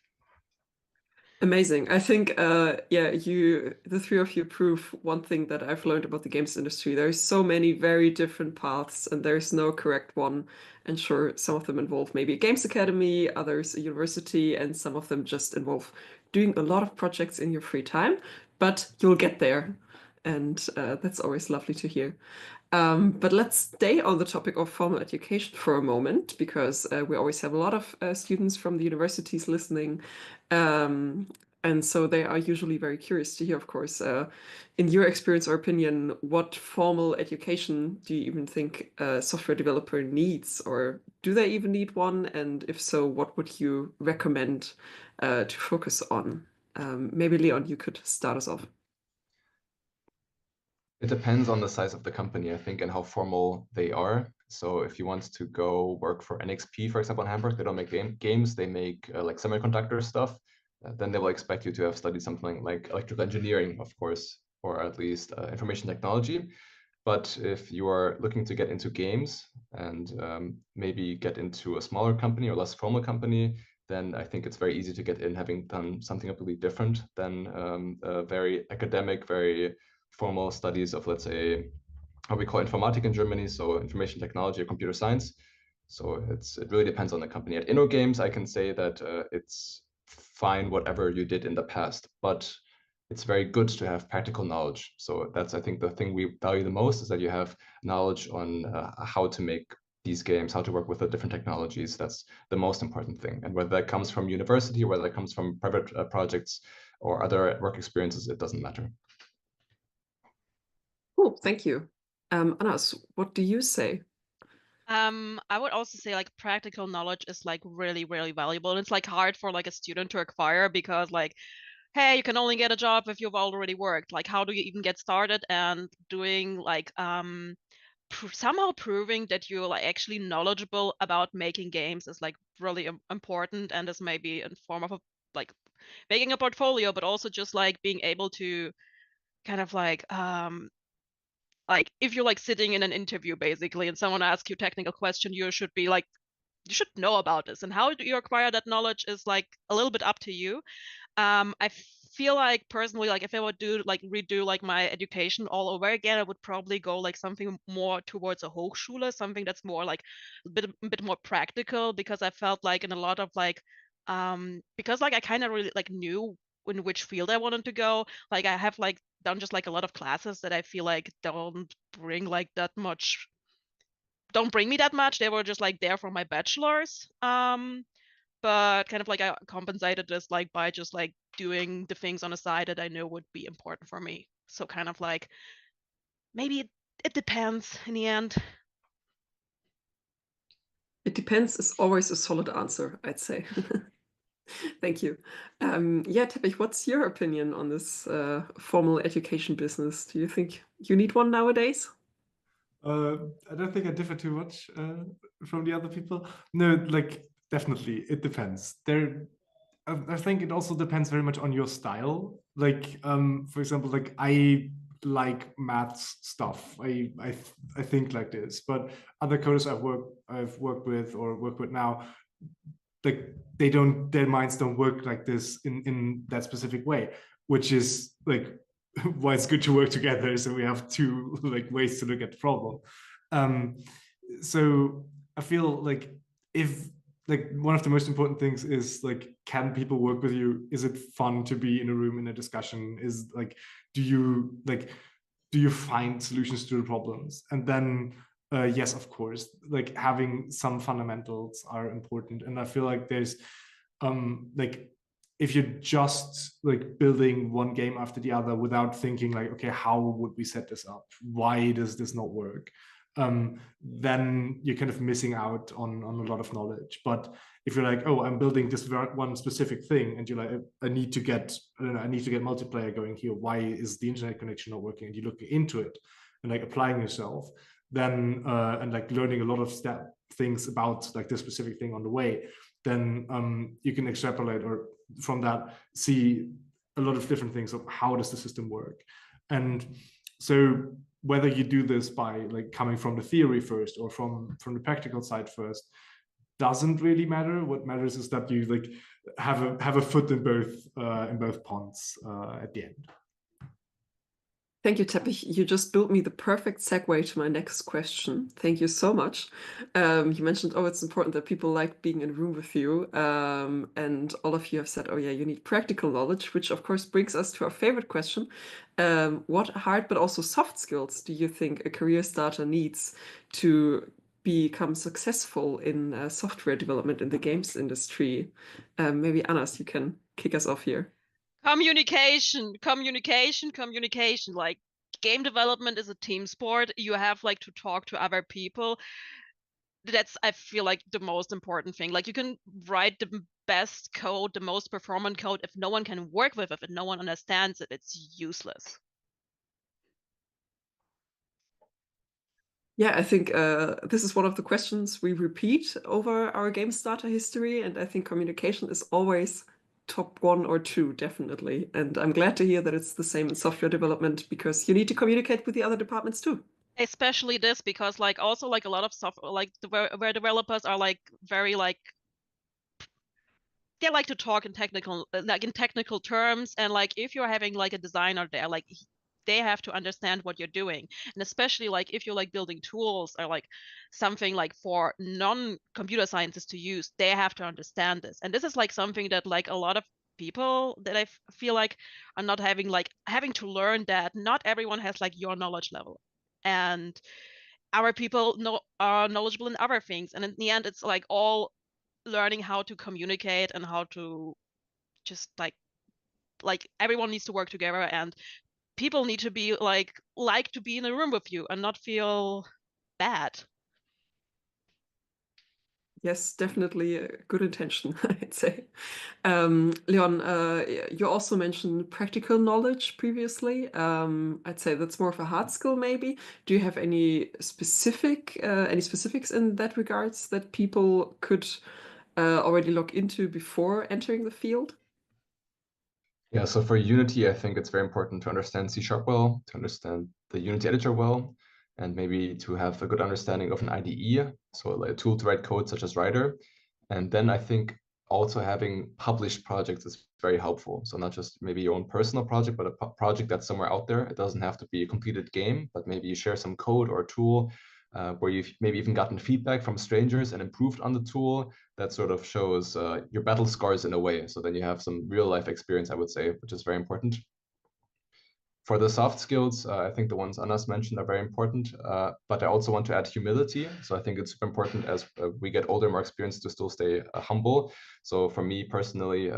Amazing. I think, yeah, the three of you prove one thing that I've learned about the games industry. There's so many very different paths, and there's no correct one. And sure, some of them involve maybe a games academy, others a university, and some of them just involve doing a lot of projects in your free time, but you'll get there. And that's always lovely to hear. But let's stay on the topic of formal education for a moment, because we always have a lot of students from the universities listening. And so they are usually very curious to hear, of course, in your experience or opinion, what formal education do you even think a software developer needs, or do they even need one? And if so, what would you recommend to focus on? Maybe Leon, you could start us off. It depends on the size of the company, I think, and how formal they are. So if you want to go work for NXP, for example, in Hamburg, they don't make games, they make like semiconductor stuff. Then they will expect you to have studied something like electrical engineering, of course, or at least information technology. But if you are looking to get into games and maybe get into a smaller company or less formal company, then I think it's very easy to get in having done something completely different than very academic, very formal studies of, let's say, how we call informatic in Germany, so information technology or computer science. So it really depends on the company. At InnoGames, I can say that it's fine whatever you did in the past, but it's very good to have practical knowledge. So that's, I think, the thing we value the most is that you have knowledge on how to make these games, how to work with the different technologies. That's the most important thing. And whether that comes from university, whether that comes from private projects or other work experiences, it doesn't matter. Cool, thank you. Anas, what do you say? I would also say like practical knowledge is like really, really valuable. And it's like hard for like a student to acquire because like, hey, you can only get a job if you've already worked. Like, how do you even get started? And doing like somehow proving that you're like actually knowledgeable about making games is like really important, and is maybe in form of a, like making a portfolio, but also just like being able to kind of like if you're like sitting in an interview basically and someone asks you a technical question, you should be like, you should know about this, and how do you acquire that knowledge is like a little bit up to you. I feel like personally, like if I would redo like my education all over again, I would probably go like something more towards a Hochschule, something that's more like a bit more practical, because I felt like in a lot of like because like I kind of really like knew in which field I wanted to go. Like I have like done just like a lot of classes that I feel like don't bring me that much. They were just like there for my bachelor's. But kind of like I compensated this like by just like doing the things on the side that I know would be important for me. So kind of like maybe it depends in the end. It depends is always a solid answer, I'd say. Thank you. Yeah, Teppich, what's your opinion on this formal education business? Do you think you need one nowadays? I don't think I differ too much from the other people. No, like definitely, it depends. I think it also depends very much on your style. Like, for example, like I like maths stuff. I think like this, but other coders I've worked with or work with now, like their minds don't work like this in that specific way, which is like why it's good to work together. So we have two like ways to look at the problem. So I feel like if like one of the most important things is like, can people work with you? Is it fun to be in a room in a discussion? Is like, do you find solutions to the problems? And then yes, of course, like having some fundamentals are important. And I feel like there's like if you're just like building one game after the other without thinking like, okay, how would we set this up? Why does this not work? Then you're kind of missing out on a lot of knowledge. But if you're like, oh, I'm building this one specific thing, and you're like, I need to get multiplayer going here. Why is the internet connection not working? And you look into it and like applying yourself, then and like learning a lot of things about like this specific thing on the way, then you can extrapolate or from that see a lot of different things of how does the system work. And so whether you do this by like coming from the theory first or from the practical side first doesn't really matter. What matters is that you like have a foot in both ponds at the end. Thank you, Teppich. You just built me the perfect segue to my next question. Thank you so much. You mentioned, oh, it's important that people like being in a room with you. And all of you have said, oh, yeah, you need practical knowledge, which of course brings us to our favorite question. What hard but also soft skills do you think a career starter needs to become successful in software development in the games industry? Maybe Anas, you can kick us off here. Communication. Like game development is a team sport. You have like to talk to other people. That's, I feel like, the most important thing. Like you can write the best code, the most performant code. If no one can work with it, if no one understands it, it's useless. Yeah, I think this is one of the questions we repeat over our game starter history, and I think communication is always top 1 or 2, definitely. And I'm glad to hear that it's the same in software development, because you need to communicate with the other departments too. Especially this, because like also like a lot of software, like where developers are like very like they like to talk in technical terms, and like if you're having like a designer there, like they have to understand what you're doing, and especially like if you're like building tools or like something like for non-computer scientists to use, they have to understand this. And this is like something that like a lot of people that I feel like are not having to learn, that not everyone has like your knowledge level, and our people are knowledgeable in other things, and in the end it's like all learning how to communicate and how to just like everyone needs to work together, and people need to be like to be in a room with you and not feel bad. Yes, definitely a good intention, I'd say. Leon, you also mentioned practical knowledge previously. I'd say that's more of a hard skill, maybe. Do you have any specifics in that regards that people could already look into before entering the field? Yeah, so for Unity, I think it's very important to understand C# well, to understand the Unity editor well, and maybe to have a good understanding of an IDE, so like a tool to write code such as Writer. And then I think also having published projects is very helpful. So not just maybe your own personal project, but a project that's somewhere out there. It doesn't have to be a completed game, but maybe you share some code or a tool where you've maybe even gotten feedback from strangers and improved on the tool. That sort of shows your battle scars in a way. So then you have some real life experience, I would say, which is very important. For the soft skills, I think the ones Anna's mentioned are very important, but I also want to add humility. So I think it's super important as we get older, more experienced, to still stay humble. So for me personally,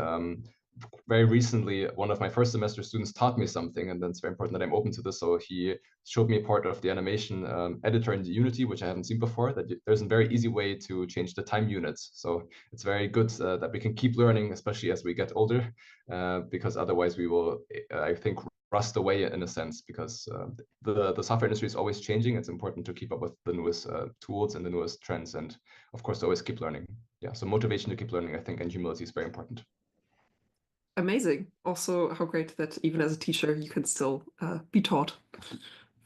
very recently, one of my first semester students taught me something, and then it's very important that I'm open to this. So he showed me part of the animation editor in Unity, which I haven't seen before, that there's a very easy way to change the time units. So it's very good that we can keep learning, especially as we get older, because otherwise we will, I think, rust away in a sense, because the software industry is always changing. It's important to keep up with the newest tools and the newest trends, and of course to always keep learning. Yeah, so motivation to keep learning, I think, and humility is very important. Amazing. Also, how great that even as a teacher, you can still be taught.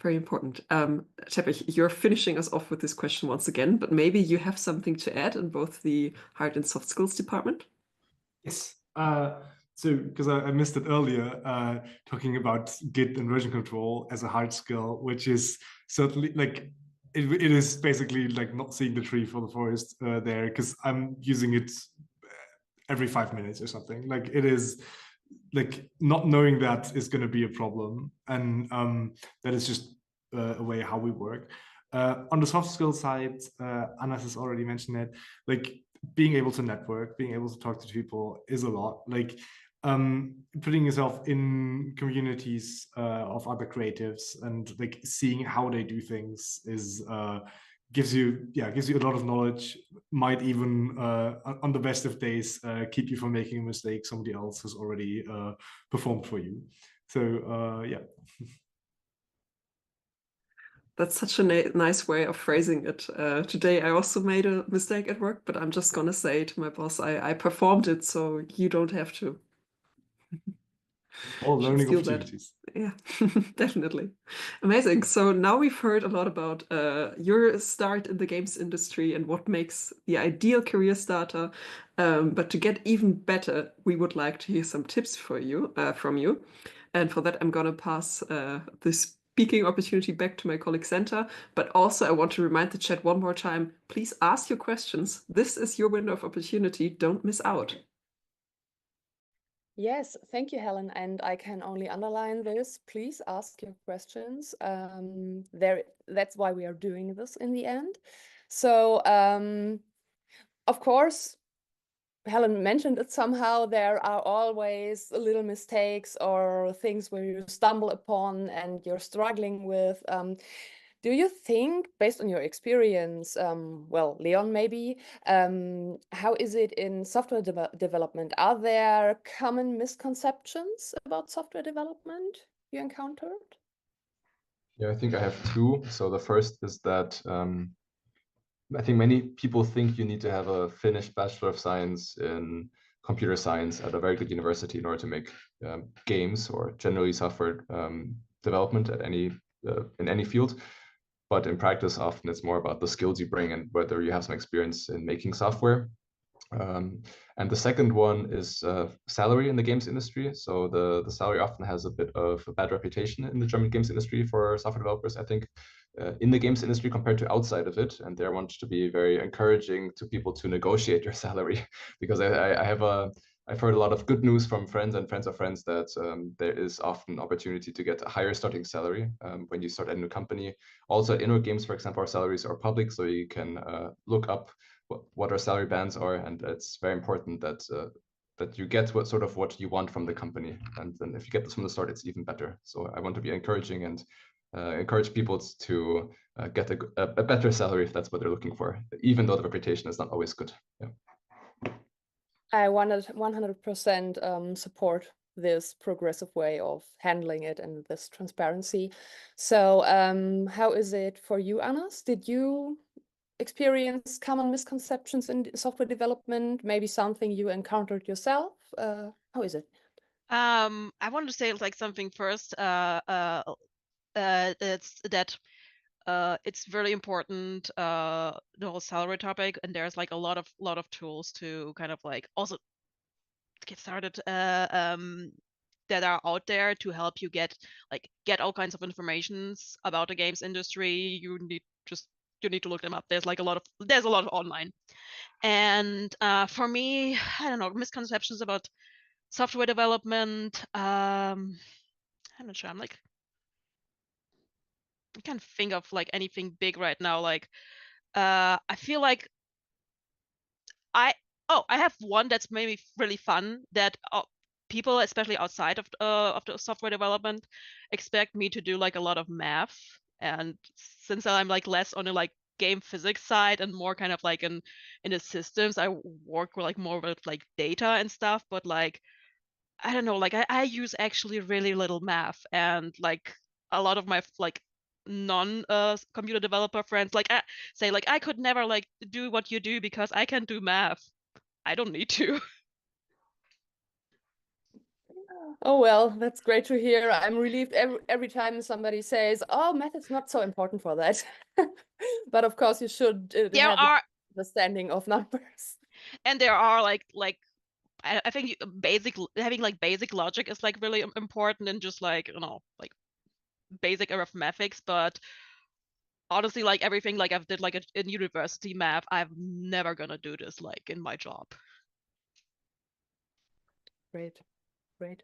Very important. Teppich, you're finishing us off with this question once again, but maybe you have something to add in both the hard and soft skills department? Yes. So, because I missed it earlier, talking about Git and version control as a hard skill, which is certainly like, it is basically like not seeing the tree for the forest there, because I'm using it every 5 minutes or something. Like it is like not knowing that is going to be a problem. And that is just a way how we work. On the soft skill side, Anna has already mentioned it, like being able to network, being able to talk to people is a lot. Like putting yourself in communities of other creatives and like seeing how they do things is gives you a lot of knowledge. Might even on the best of days keep you from making a mistake somebody else has already performed for you. So yeah. That's such a nice way of phrasing it. Today I also made a mistake at work, but I'm just gonna say to my boss, I performed it, so you don't have to. All learning Steal opportunities. that. Yeah, definitely. Amazing. So now we've heard a lot about your start in the games industry and what makes the ideal career starter. But to get even better, we would like to hear some tips from you. And for that, I'm going to pass the speaking opportunity back to my colleague Santa. But also, I want to remind the chat one more time, please ask your questions. This is your window of opportunity. Don't miss out. Yes, thank you, Helen. And I can only underline this. Please ask your questions. That's why we are doing this in the end. So, of course, Helen mentioned it somehow, there are always little mistakes or things where you stumble upon and you're struggling with. Do you think, based on your experience, well, Leon, maybe, how is it in software development? Are there common misconceptions about software development you encountered? Yeah, I think I have two. So the first is that I think many people think you need to have a finished Bachelor of Science in computer science at a very good university in order to make games or generally software development at in any field. but in practice, often it's more about the skills you bring and whether you have some experience in making software. And the second one is salary in the games industry. So the salary often has a bit of a bad reputation in the German games industry for software developers, I think, in the games industry compared to outside of it. And they want to be very encouraging to people to negotiate your salary, because I've heard a lot of good news from friends and friends of friends that there is often opportunity to get a higher starting salary when you start a new company. Also at InnoGames, for example, our salaries are public, so you can look up what our salary bands are, and it's very important that that you get what you want from the company, and then if you get this from the start, it's even better. So I want to be encouraging and encourage people to get a better salary if that's what they're looking for, even though the reputation is not always good. Yeah. I 100% support this progressive way of handling it and this transparency. So how is it for you, Anas? Did you experience common misconceptions in software development? Maybe something you encountered yourself? How is it? I wanted to say like something first. It's that it's very important, the whole salary topic, and there's like a lot of tools to kind of like also get started that are out there to help you get all kinds of informations about the games industry. You need to look them up. There's a lot of online. And for me, I don't know, misconceptions about software development. I'm not sure. I can't think of like anything big right now. Like I feel like I have one that's maybe really fun that people, especially outside of the software development, expect me to do like a lot of math. And since I'm like less on the like game physics side and more kind of like in the systems, I work like more with like data and stuff. But like I don't know, like I use actually really little math, and like a lot of my like non computer developer friends like say like I could never like do what you do because I can do math. I don't need to. Oh, well, that's great to hear. I'm relieved every time somebody says, oh, math is not so important for that. But of course, you should There have are, understanding of numbers. and there are like I think having like basic logic is like really important, and just like, you know, like basic arithmetics. But honestly, like everything like I've did like in university math, I'm never gonna do this like in my job. Great, great.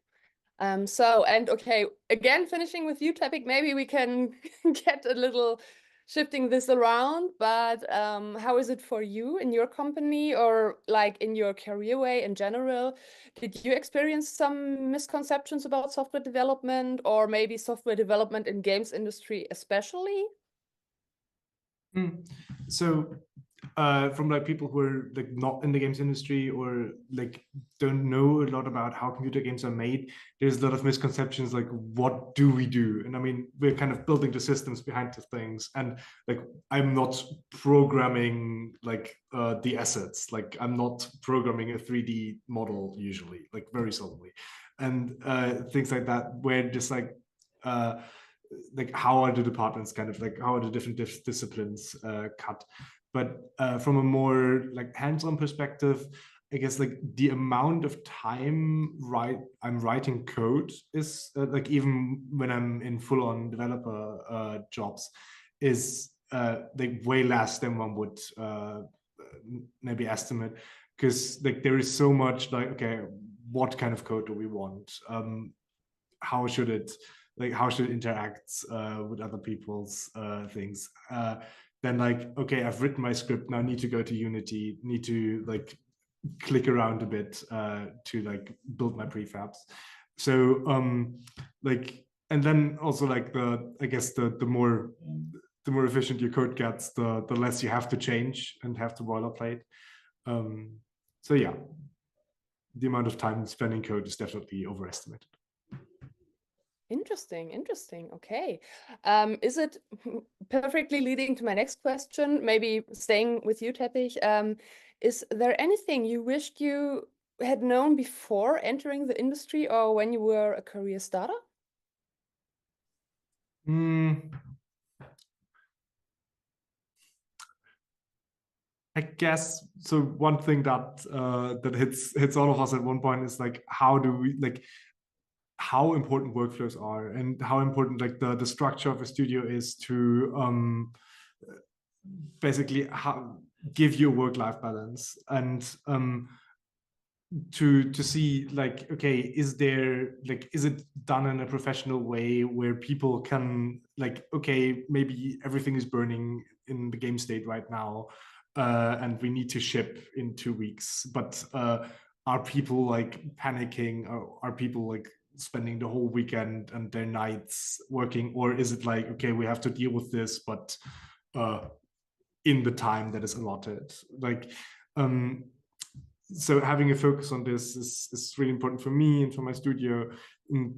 So, and okay, again, finishing with you, Teppich, maybe we can get a little shifting this around, but how is it for you in your company, or like in your career way in general? Did you experience some misconceptions about software development, or maybe software development in games industry especially? So from like people who are like not in the games industry or like don't know a lot about how computer games are made, there's a lot of misconceptions like, what do we do? And I mean, we're kind of building the systems behind the things, and like I'm not programming like the assets, like I'm not programming a 3D model usually, like very seldomly, and things like that, where just like how are the departments kind of like, how are the different disciplines cut? But from a more like hands-on perspective, I guess like the amount of time I'm writing code is like, even when I'm in full-on developer jobs, is like way less than one would maybe estimate, because like there is so much like, okay, what kind of code do we want? How should it interact with other people's things? Then like, okay, I've written my script, now I need to go to Unity, need to like click around a bit to like build my prefabs. So like, and then also like I guess the more efficient your code gets, the less you have to change and have to boilerplate. So yeah, the amount of time spending code is definitely overestimated. Interesting, interesting. Okay. Is it perfectly leading to my next question? Maybe staying with you, Teppich. Is there anything you wished you had known before entering the industry, or when you were a career starter? I guess so. One thing that that hits all of us at one point is like, how do we like how important workflows are, and how important like the structure of a studio is to basically give you a work-life balance, and to see like, okay, is it done in a professional way where people can like, okay, maybe everything is burning in the game state right now, and we need to ship in 2 weeks, but are people like panicking, or are people like spending the whole weekend and their nights working, or is it like, okay, we have to deal with this, but in the time that is allotted, like so having a focus on this is really important for me and for my studio,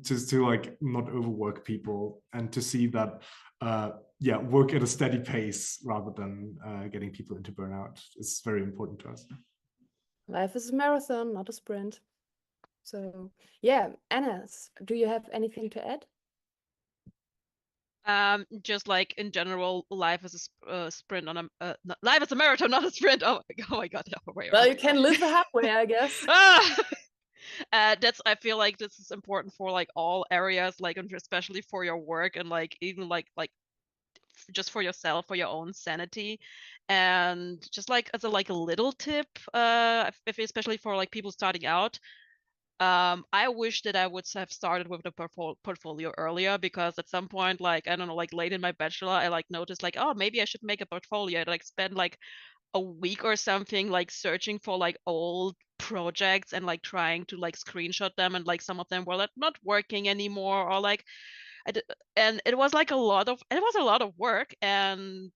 just to like not overwork people, and to see that work at a steady pace rather than getting people into burnout is very important to us. Life is a marathon, not a sprint. So yeah, Anna, do you have anything to add? Just like in general, life is a sprint on a life is a marathon, not a sprint. Oh my god, the other way Well, around. you can live halfway, I guess. I feel like this is important for like all areas, like, and especially for your work, and like even like just for yourself, for your own sanity. And just like as a little tip, especially for like people starting out, I wish that I would have started with the portfolio earlier, because at some point, like, I don't know, like late in my bachelor, I like noticed like, oh, maybe I should make a portfolio. I'd like spend like a week or something like searching for like old projects and like trying to like screenshot them, and like some of them were like not working anymore, or like and it was like a lot of work. And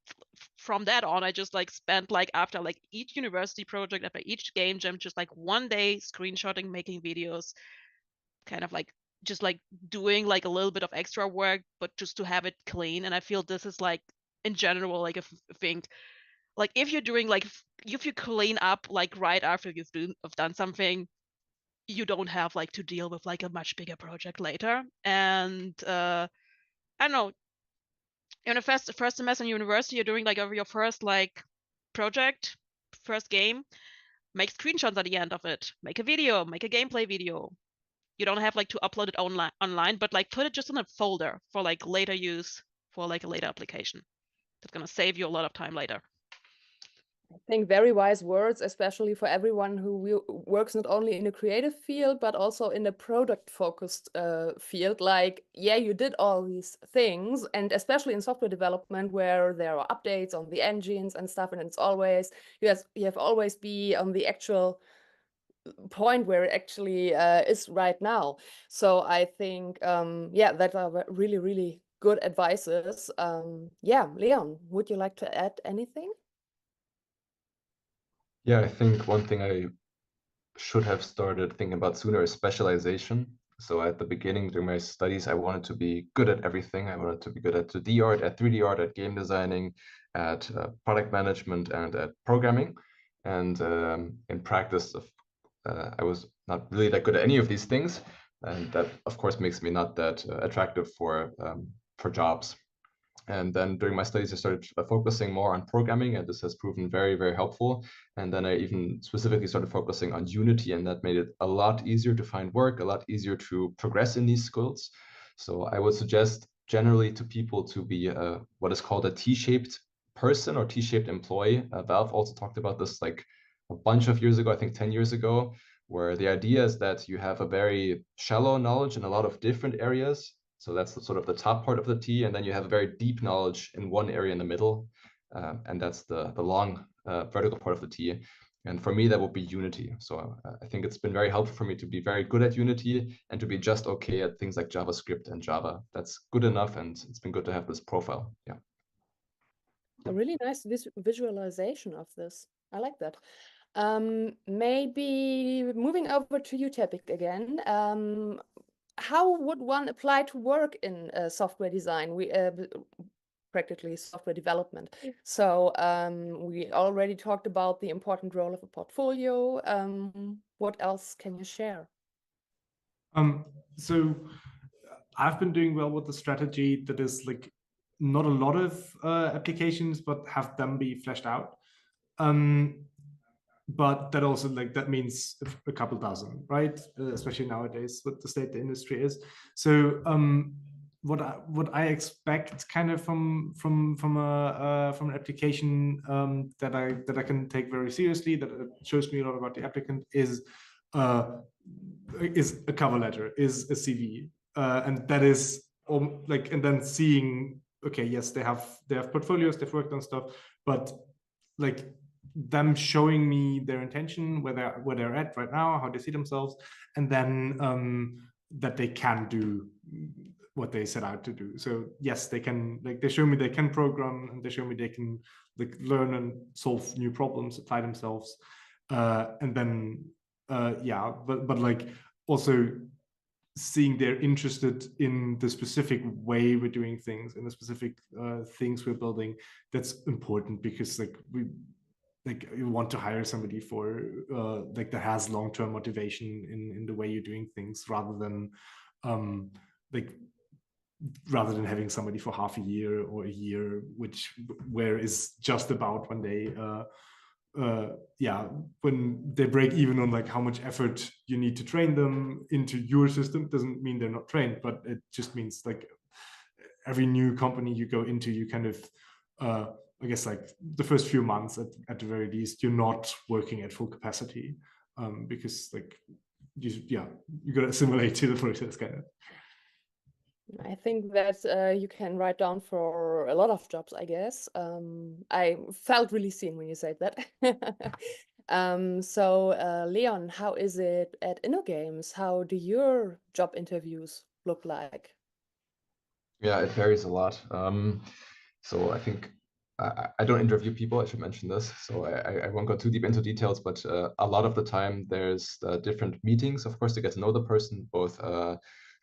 from that on, I just like spent like after like each university project, after each game jam, just like one day screenshotting, making videos, kind of like just like doing like a little bit of extra work, but just to have it clean. And I feel this is like in general like a thing, like if you're doing like if you clean up like right after you've done something, you don't have like to deal with like a much bigger project later. And I don't know, in a first semester in university, you're doing like your first like project, first game, make screenshots at the end of it, make a video, make a gameplay video. You don't have like to upload it online, but like put it just in a folder for like later use, for like a later application. That's gonna save you a lot of time later. I think very wise words, especially for everyone who works not only in a creative field, but also in a product-focused field. Like, yeah, you did all these things, and especially in software development, where there are updates on the engines and stuff, and it's always, you have always be on the actual point where it actually is right now. So I think, yeah, that are really, really good advices. Yeah, Leon, would you like to add anything? Yeah, I think one thing I should have started thinking about sooner is specialization. So at the beginning during my studies, I wanted to be good at everything. I wanted to be good at 2D art, at 3D art, at game designing, at product management, and at programming. And in practice, I was not really that good at any of these things. And that, of course, makes me not that attractive for jobs. And then during my studies, I started focusing more on programming, and this has proven very, very helpful. And then I even specifically started focusing on Unity, and that made it a lot easier to find work, a lot easier to progress in these skills. So I would suggest generally to people to be what is called a T-shaped person or T-shaped employee. Valve also talked about this like a bunch of years ago, I think 10 years ago, where the idea is that you have a very shallow knowledge in a lot of different areas. So that's sort of the top part of the T, and then you have a very deep knowledge in one area in the middle, and that's the long vertical part of the T. And for me, that would be Unity. So I think it's been very helpful for me to be very good at Unity and to be just okay at things like JavaScript and Java. That's good enough, and it's been good to have this profile. Yeah. A really nice visualization of this. I like that. Maybe moving over to you, Teppich, again. How would one apply to work in software design? Practically software development. So we already talked about the important role of a portfolio. What else can you share? So I've been doing well with the strategy that is like not a lot of applications, but have them be fleshed out. But that also that means a couple dozen, right? Especially nowadays, what the state of the industry is. So what I expect kind of from an application that I can take very seriously, that shows me a lot about the applicant, is a cover letter, is a CV, and that is and then seeing, okay, yes, they have portfolios, they've worked on stuff, but them showing me their intention, where they're at right now, how they see themselves, and then that they can do what they set out to do. So yes, they can, they show me they can program, and they show me they can learn and solve new problems, apply themselves, and then but also seeing they're interested in the specific way we're doing things, and the specific things we're building. That's important, because you want to hire somebody for that has long-term motivation in the way you're doing things, rather than having somebody for half a year or a year, where is just about when they when they break even on how much effort you need to train them into your system. Doesn't mean they're not trained, but it just means every new company you go into, you kind of I guess the first few months at the very least, you're not working at full capacity, because you got to assimilate to the process kind of. I think that you can write down for a lot of jobs, I guess. I felt really seen when you said that. So Leon, how is it at InnoGames? How do your job interviews look like? Yeah, it varies a lot. So I think I don't interview people, I should mention this. So I won't go too deep into details, but a lot of the time there's different meetings, of course, to get to know the person, both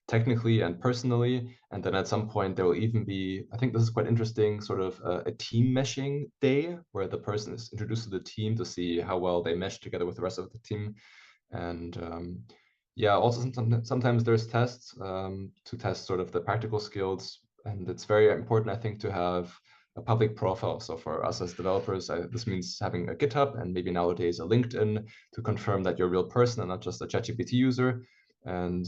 technically and personally. And then at some point there will even be, I think this is quite interesting, sort of a team meshing day, where the person is introduced to the team to see how well they mesh together with the rest of the team. And yeah, also sometimes there's tests to test sort of the practical skills. And it's very important, I think, to have a public profile. So for us as developers, this means having a GitHub, and maybe nowadays a LinkedIn, to confirm that you're a real person and not just a ChatGPT user. And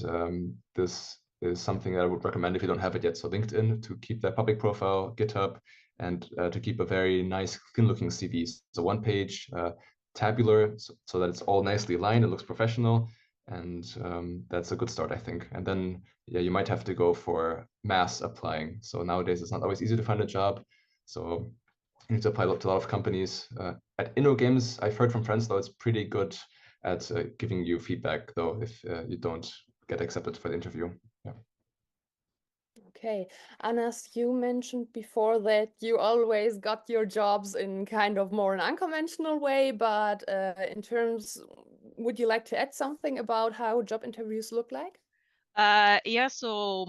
this is something that I would recommend if you don't have it yet. So LinkedIn, to keep that public profile, GitHub, and to keep a very nice, clean-looking CV. So one page, tabular, so that it's all nicely aligned, it looks professional. And that's a good start, I think. And then, yeah, you might have to go for mass applying. So nowadays, it's not always easy to find a job. So you need to apply to a lot of companies. At InnoGames, I've heard from friends, though, it's pretty good at giving you feedback, though, if you don't get accepted for the interview. Yeah. Okay, Anas, you mentioned before that you always got your jobs in kind of more an unconventional way, but in terms, would you like to add something about how job interviews look like? Yeah, so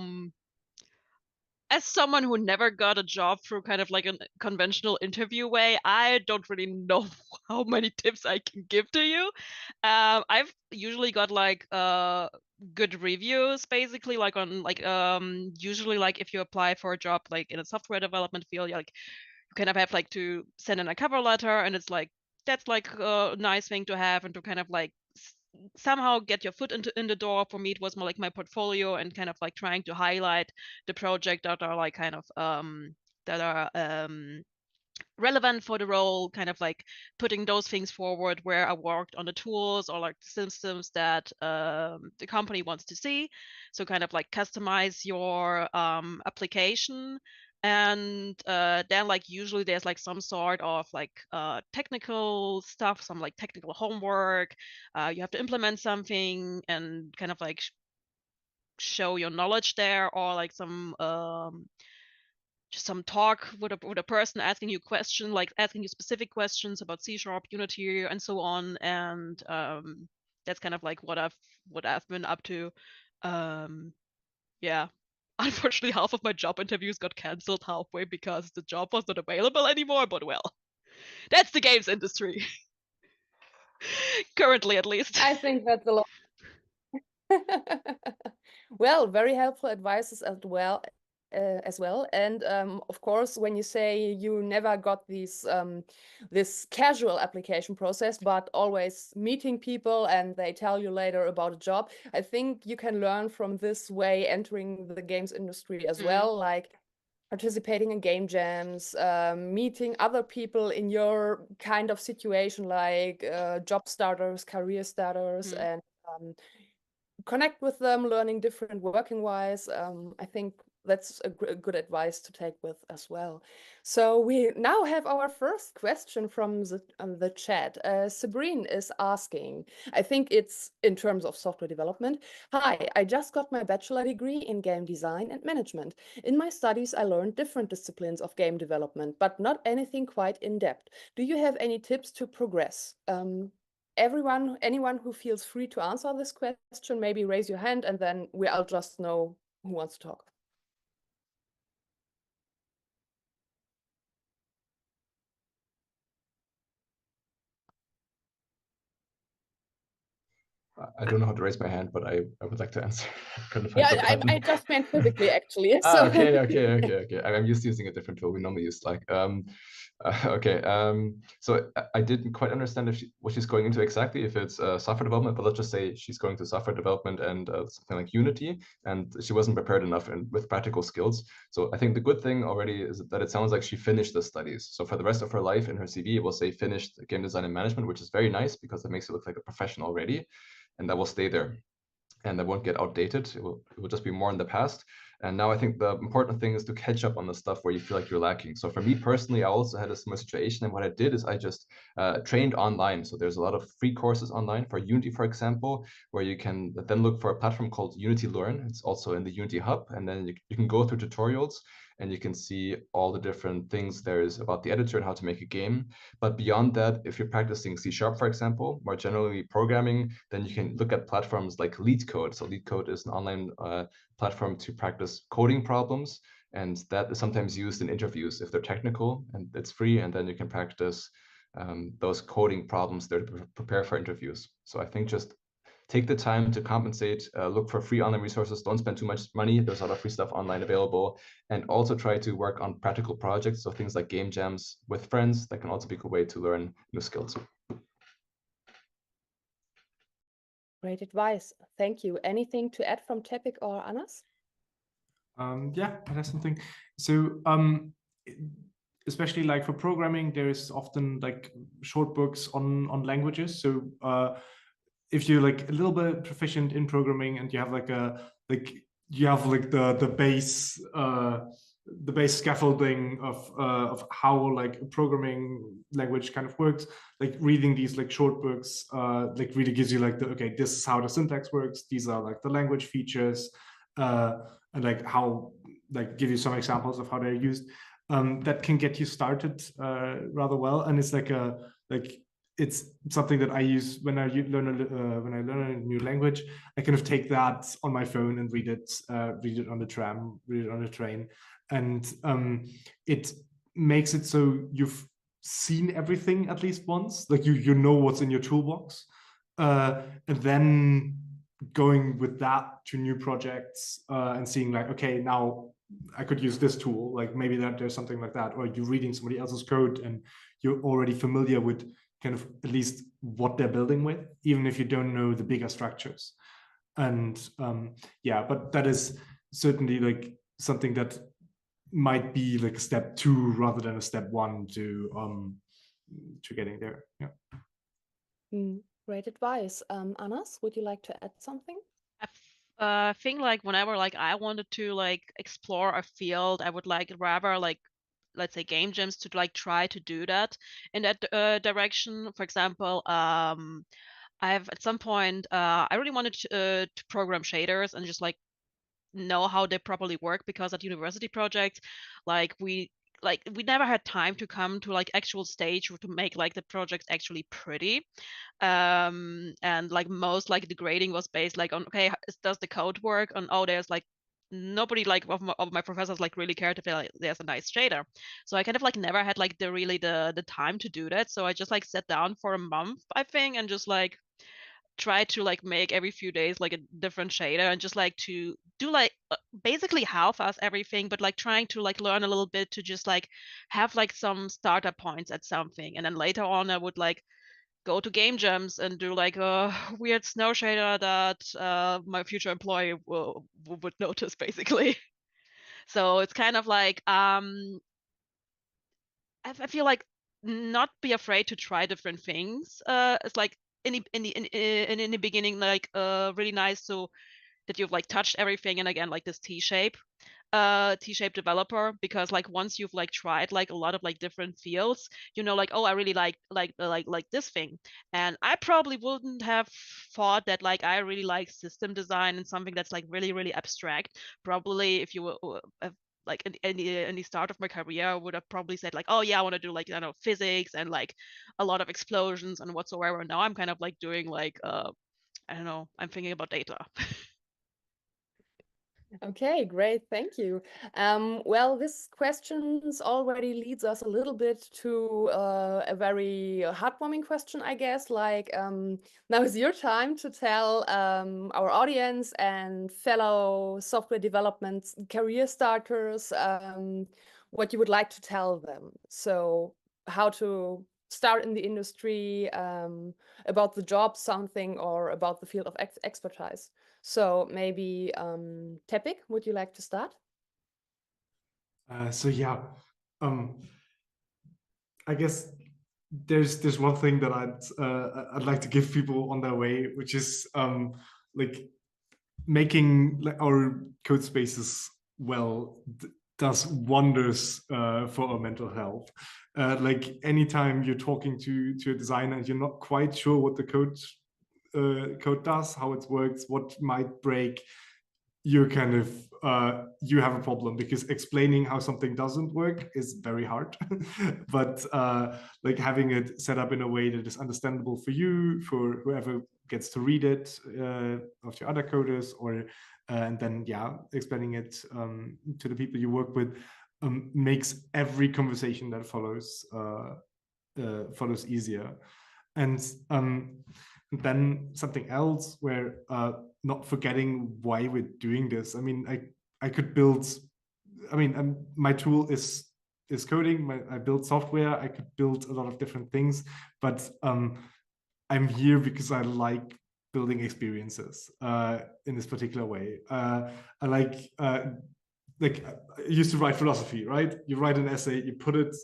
as someone who never got a job through kind of like a conventional interview way, I don't really know how many tips I can give to you. I've usually got good reviews, basically, on usually if you apply for a job in a software development field, you kind of have to send in a cover letter, and it's that's a nice thing to have, and to kind of somehow get your foot in the door. For me, it was more my portfolio, and kind of trying to highlight the project that are kind of that are relevant for the role, kind of putting those things forward where I worked on the tools or the systems that the company wants to see. So kind of customize your application. And then usually there's some sort of technical stuff, some technical homework. You have to implement something and kind of show your knowledge there, or some just some talk with a person asking you questions, asking you specific questions about C#, Unity, and so on. And that's kind of what I've been up to. Yeah. Unfortunately, half of my job interviews got canceled halfway because the job was not available anymore, but well, that's the games industry. Currently, at least. I think that's a lot. Well, very helpful advices as well. as well. And of course, when you say you never got this casual application process, but always meeting people and they tell you later about a job, I think you can learn from this way entering the games industry as well, like participating in game jams, meeting other people in your kind of situation, like job starters, career starters, and connect with them, learning different working ways. I think that's a good advice to take with as well. So we now have our first question from the chat. Sabrine is asking, I think it's in terms of software development. Hi, I just got my bachelor degree in game design and management. In my studies, I learned different disciplines of game development, but not anything quite in depth. Do you have any tips to progress? Anyone who feels free to answer this question, maybe raise your hand and then I'll just know who wants to talk. I don't know how to raise my hand, but I would like to answer. Couldn't find the Yeah, button. I just meant physically, actually. So. Okay. I'm used to using a different tool. We normally use Slack. So I didn't quite understand what she's going into exactly, if it's software development, but let's just say she's going to software development and something like Unity, and she wasn't prepared enough with practical skills. So I think the good thing already is that it sounds like she finished the studies. So for the rest of her life in her CV, it will say finished game design and management, which is very nice because it makes it look like a professional already, and that will stay there. And that won't get outdated. It will just be more in the past. And now I think the important thing is to catch up on the stuff where you feel like you're lacking. So for me personally, I also had a similar situation. And what I did is I just trained online. So there's a lot of free courses online for Unity, for example, where you can then look for a platform called Unity Learn. It's also in the Unity Hub. And then you can go through tutorials and you can see all the different things there is about the editor and how to make a game. But beyond that, if you're practicing C#, for example, more generally programming, then you can look at platforms like LeetCode. So LeetCode is an online platform to practice coding problems. And that is sometimes used in interviews if they're technical, and it's free. And then you can practice those coding problems there to prepare for interviews. So I think just take the time to compensate, look for free online resources, don't spend too much money. There's a lot of free stuff online available, and also try to work on practical projects. So things like game jams with friends, that can also be a good way to learn new skills. Great advice. Thank you. Anything to add from Teppich or Anas? Yeah, that's something. So especially like for programming, there is often like short books on languages. So if you're like a little bit proficient in programming and you have like the base scaffolding of how like a programming language kind of works, like reading these like short books like really gives you like okay, this is how the syntax works, these are like the language features, and like how, like give you some examples of how they're used. That can get you started rather well, and it's it's something that I use when I learn a new language. I kind of take that on my phone and read it on the tram, read it on the train, and it makes it so you've seen everything at least once, like you know what's in your toolbox, and then going with that to new projects and seeing like, okay, now I could use this tool, like maybe there's something like that, or you're reading somebody else's code and you're already familiar with kind of at least what they're building with, even if you don't know the bigger structures. And yeah, but that is certainly like something that might be like step 2 rather than a step 1 to getting there. Yeah. Great advice. Anas, would you like to add something? I think like whenever like I wanted to like explore a field, I would like rather like, let's say, game jams to like try to do that in that direction. For example, I've at some point I really wanted to program shaders and just like know how they properly work, because at university projects, like we never had time to come to like actual stage to make like the projects actually pretty, and like most like the grading was based like on, okay, does the code work, on, oh, there's like nobody like of my professors like really cared if like, there's a nice shader. So I kind of like never had like the time to do that. So I just like sat down for a month, I think, and just like try to like make every few days like a different shader and just like to do like basically half-ass everything, but like trying to like learn a little bit to just like have like some startup points at something, and then later on I would like go to game jams and do like a weird snow shader that my future employee would notice basically. So it's kind of like I feel like not be afraid to try different things. It's like in the beginning, like really nice so that you've like touched everything, and again like this T-shaped developer, because like once you've like tried like a lot of like different fields, you know, like, oh, I really like this thing, and I probably wouldn't have thought that like I really like system design and something that's like really abstract. Probably if you were like in the start of my career, I would have probably said like, oh yeah, I want to do like, I don't know, physics and like a lot of explosions and whatsoever. Now I'm kind of like doing like I don't know, I'm thinking about data. Okay, great. Thank you. Well, this questions already leads us a little bit to a very heartwarming question, I guess. Like, now is your time to tell our audience and fellow software development career starters what you would like to tell them. So, how to start in the industry, about the job, something, or about the field of expertise. So maybe Teppich, would you like to start? So yeah, I guess there's one thing that I'd like to give people on their way, which is like making like our code spaces well does wonders for our mental health. Like anytime you're talking to a designer and you're not quite sure what the code does, how it works, what might break, you're kind of you have a problem, because explaining how something doesn't work is very hard. But like having it set up in a way that is understandable for you, for whoever gets to read it, of your other coders, or and then yeah, explaining it to the people you work with, makes every conversation that follows easier. And then something else where not forgetting why we're doing this. I mean, I could build, I mean, my tool is coding. I build software. I could build a lot of different things, but I'm here because I like building experiences in this particular way. I like I used to write philosophy, right? You write an essay, you put it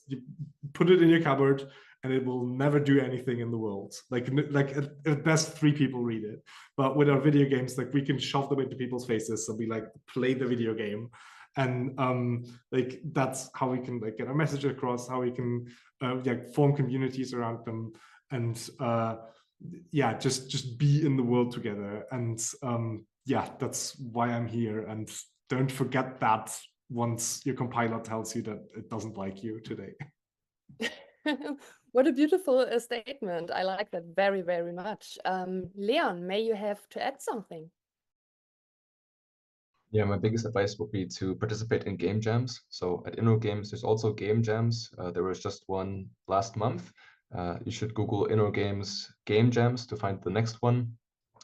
in your cupboard, and it will never do anything in the world. Like at best 3 people read it. But with our video games, like we can shove them into people's faces and be like, play the video game. And like that's how we can like get our message across, how we can like form communities around them, and yeah, just be in the world together. And yeah, that's why I'm here. And don't forget that once your compiler tells you that it doesn't like you today. What a beautiful statement. I like that very, very much. Leon, may you have to add something? Yeah, my biggest advice would be to participate in game jams. So at InnoGames, there's also game jams. There was just one last month. You should Google InnoGames game jams to find the next one.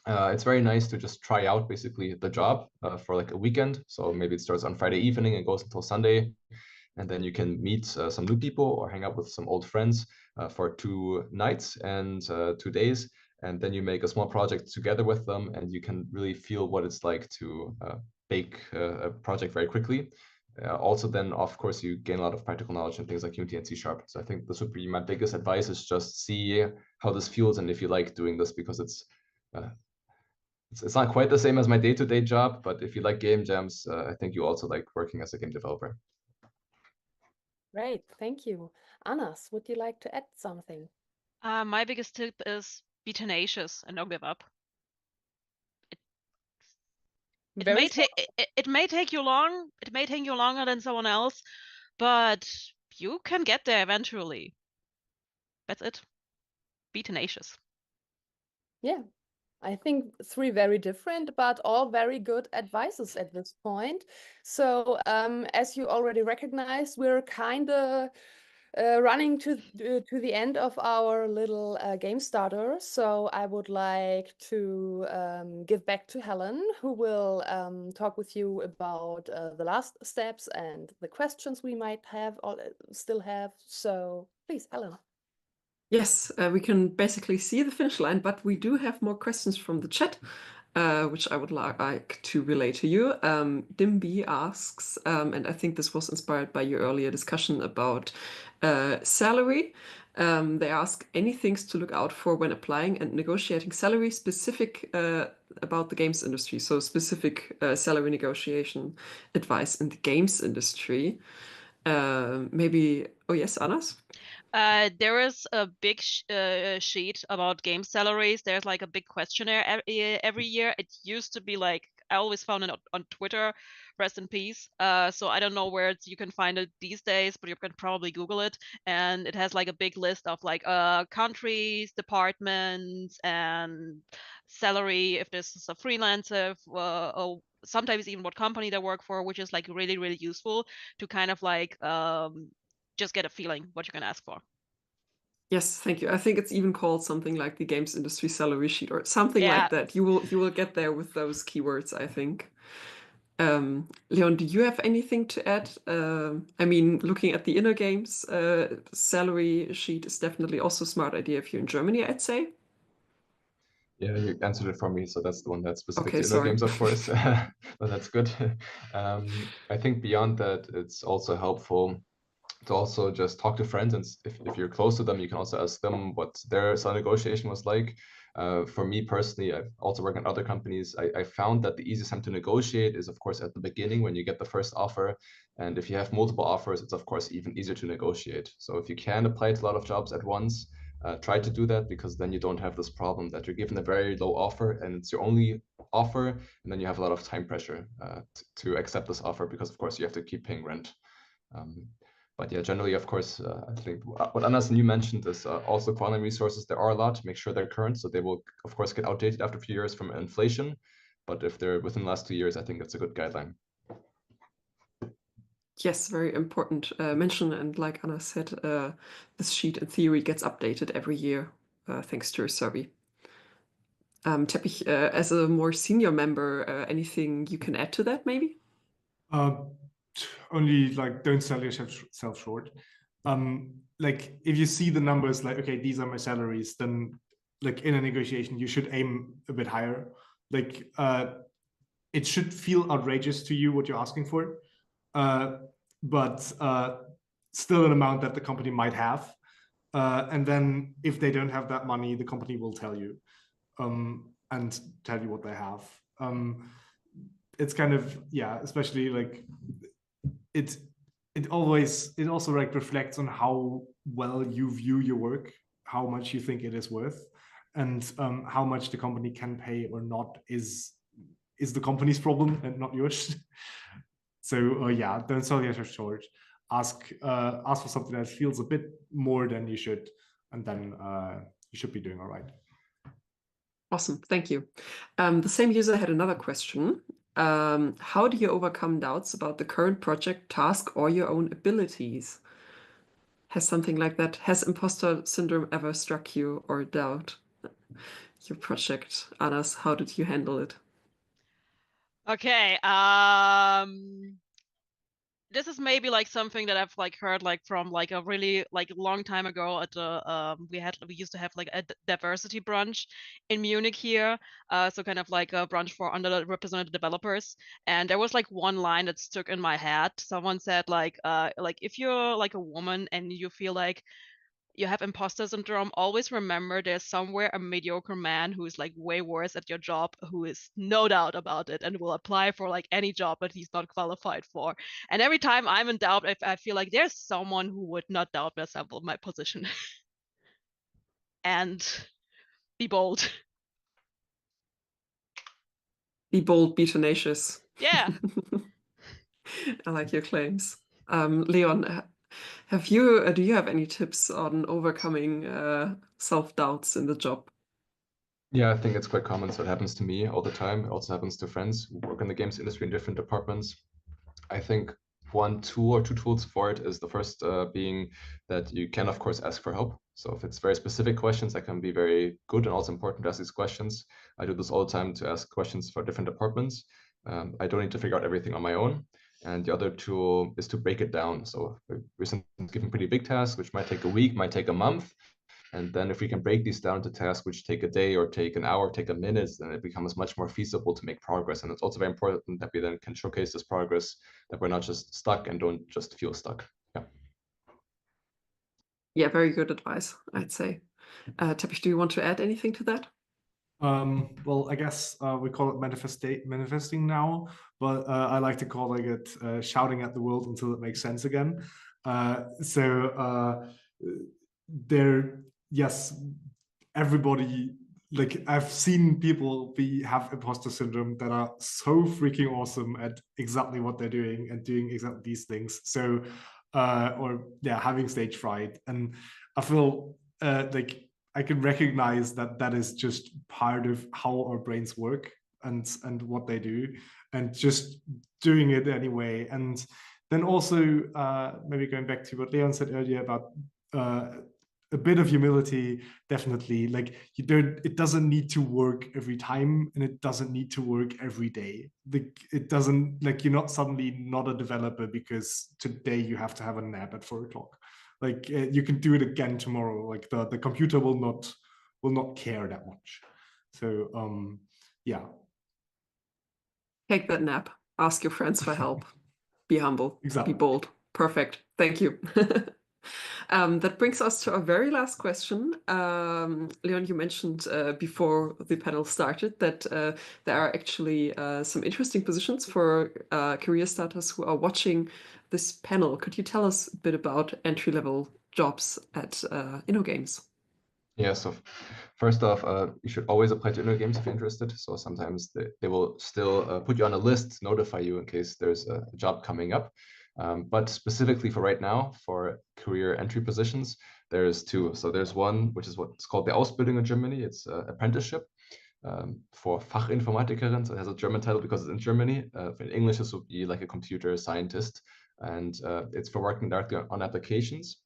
It's very nice to just try out basically the job for like a weekend. So maybe it starts on Friday evening and goes until Sunday. And then you can meet some new people or hang out with some old friends for 2 nights and 2 days. And then you make a small project together with them, and you can really feel what it's like to bake a project very quickly. Also, then, of course, you gain a lot of practical knowledge in things like Unity and C#. So I think this would be my biggest advice, is just see how this feels and if you like doing this, because it's not quite the same as my day-to-day job, but if you like game jams, I think you also like working as a game developer. Great, thank you. Anas, would you like to add something? My biggest tip is be tenacious and don't give up. It may take it may take you long. It may take you longer than someone else, but you can get there eventually. That's it. Be tenacious. Yeah, I think 3 very different, but all very good advices at this point. So as you already recognized, we're kind of running to the end of our little game starter, so I would like to give back to Helen, who will talk with you about the last steps and the questions we might have or still have. So please, Helen. Yes, we can basically see the finish line, but we do have more questions from the chat, which I would like to relay to you. Dimby asks, and I think this was inspired by your earlier discussion about salary. They ask any things to look out for when applying and negotiating salary specific about the games industry. So specific salary negotiation advice in the games industry. Maybe, oh yes, Anas? There is a big sheet about game salaries. There's like a big questionnaire every year. It used to be like, I always found it on Twitter, rest in peace. So I don't know where you can find it these days, but you can probably Google it. And it has like a big list of like countries, departments, and salary, if this is a freelancer, or sometimes even what company they work for, which is like really, really useful to kind of like just get a feeling what you can ask for. Yes, thank you. I think it's even called something like the games industry salary sheet or something like that. You will get there with those keywords, I think. Leon, do you have anything to add? I mean, looking at the InnoGames salary sheet is definitely also a smart idea if you're in Germany, I'd say. Yeah, you answered it for me, so that's the one that's specific Okay, to sorry. InnoGames, of course. But that's good. I think beyond that, it's also helpful to also just talk to friends, and if you're close to them, you can also ask them what their salary negotiation was like. For me personally, I've also worked in other companies. I found that the easiest time to negotiate is, of course, at the beginning when you get the first offer. And if you have multiple offers, it's of course even easier to negotiate. So if you can apply to a lot of jobs at once, try to do that, because then you don't have this problem that you're given a very low offer and it's your only offer, and then you have a lot of time pressure to accept this offer, because of course you have to keep paying rent. But yeah, generally, of course, I think what Anas and you mentioned is also quality resources. There are a lot. Make sure they're current, so they will, of course, get outdated after a few years from inflation. But if they're within the last 2 years, I think that's a good guideline. Yes, very important mention. And like Anna said, this sheet in theory gets updated every year, thanks to your survey. Teppich, as a more senior member, anything you can add to that, maybe? Only like don't sell yourself short. Like if you see the numbers, like okay, these are my salaries, then like in a negotiation you should aim a bit higher. Like it should feel outrageous to you what you're asking for, but still an amount that the company might have. And then if they don't have that money, the company will tell you and tell you what they have. It's kind of, yeah, especially like it also like reflects on how well you view your work, how much you think it is worth, and how much the company can pay or not is the company's problem and not yours. So yeah, don't sell yourself short. Ask for something that feels a bit more than you should, and then you should be doing all right. Awesome, thank you. The same user had another question. How do you overcome doubts about the current project, task, or your own abilities? Has something like that, has imposter syndrome ever struck you or doubt your project? Anas, how did you handle it? Okay, this is maybe like something that I've like heard like from like a really like long time ago at the we used to have like a diversity brunch in Munich here, so kind of like a brunch for underrepresented developers, and there was like one line that stuck in my head. Someone said like if you're like a woman and you feel like you have imposter syndrome, always remember there's somewhere a mediocre man who is like way worse at your job, who is no doubt about it and will apply for like any job that he's not qualified for. And every time I'm in doubt, I feel like there's someone who would not doubt my position. And be bold. Be bold, be tenacious. Yeah. I like your claims. Leon, do you have any tips on overcoming self-doubts in the job? Yeah, I think it's quite common. So it happens to me all the time. It also happens to friends who work in the games industry in different departments. I think one tool or two tools for it is the first being that you can, of course, ask for help. So if it's very specific questions, that can be very good and also important to ask these questions. I do this all the time to ask questions for different departments. I don't need to figure out everything on my own. And the other tool is to break it down. So we're sometimes given pretty big tasks, which might take a week, might take a month. And then if we can break these down to tasks which take a day or take an hour, take a minute, then it becomes much more feasible to make progress. And it's also very important that we then can showcase this progress, that we're not just stuck and don't just feel stuck. Yeah. Yeah, very good advice, I'd say. Teppich, do you want to add anything to that? Well, I guess we call it manifesting now, but I like to call it shouting at the world until it makes sense again. Yes, everybody, like I've seen people have imposter syndrome that are so freaking awesome at exactly what they're doing and doing exactly these things. So, having stage fright, and I feel like I can recognize that that is just part of how our brains work and what they do, and just doing it anyway. And then also maybe going back to what Leon said earlier about a bit of humility, definitely. Like it doesn't need to work every time, and it doesn't need to work every day. It doesn't, like, you're not suddenly not a developer because today you have to have a nap at 4 o'clock. Like you can do it again tomorrow. Like the computer will not care that much. So yeah. Take that nap. Ask your friends for help. Be humble. Exactly. Be bold. Perfect. Thank you. That brings us to our very last question. Leon, you mentioned before the panel started that there are actually some interesting positions for career starters who are watching this panel. Could you tell us a bit about entry-level jobs at InnoGames? Yeah, so first off, you should always apply to InnoGames if you're interested. So sometimes they will still put you on a list, notify you in case there's a job coming up. But specifically for right now, for career entry positions, there's two. So there's one, which is what's called the Ausbildung in Germany. It's apprenticeship for Fachinformatikerin. So it has a German title because it's in Germany. In English, this would be like a computer scientist. And it's for working directly on applications.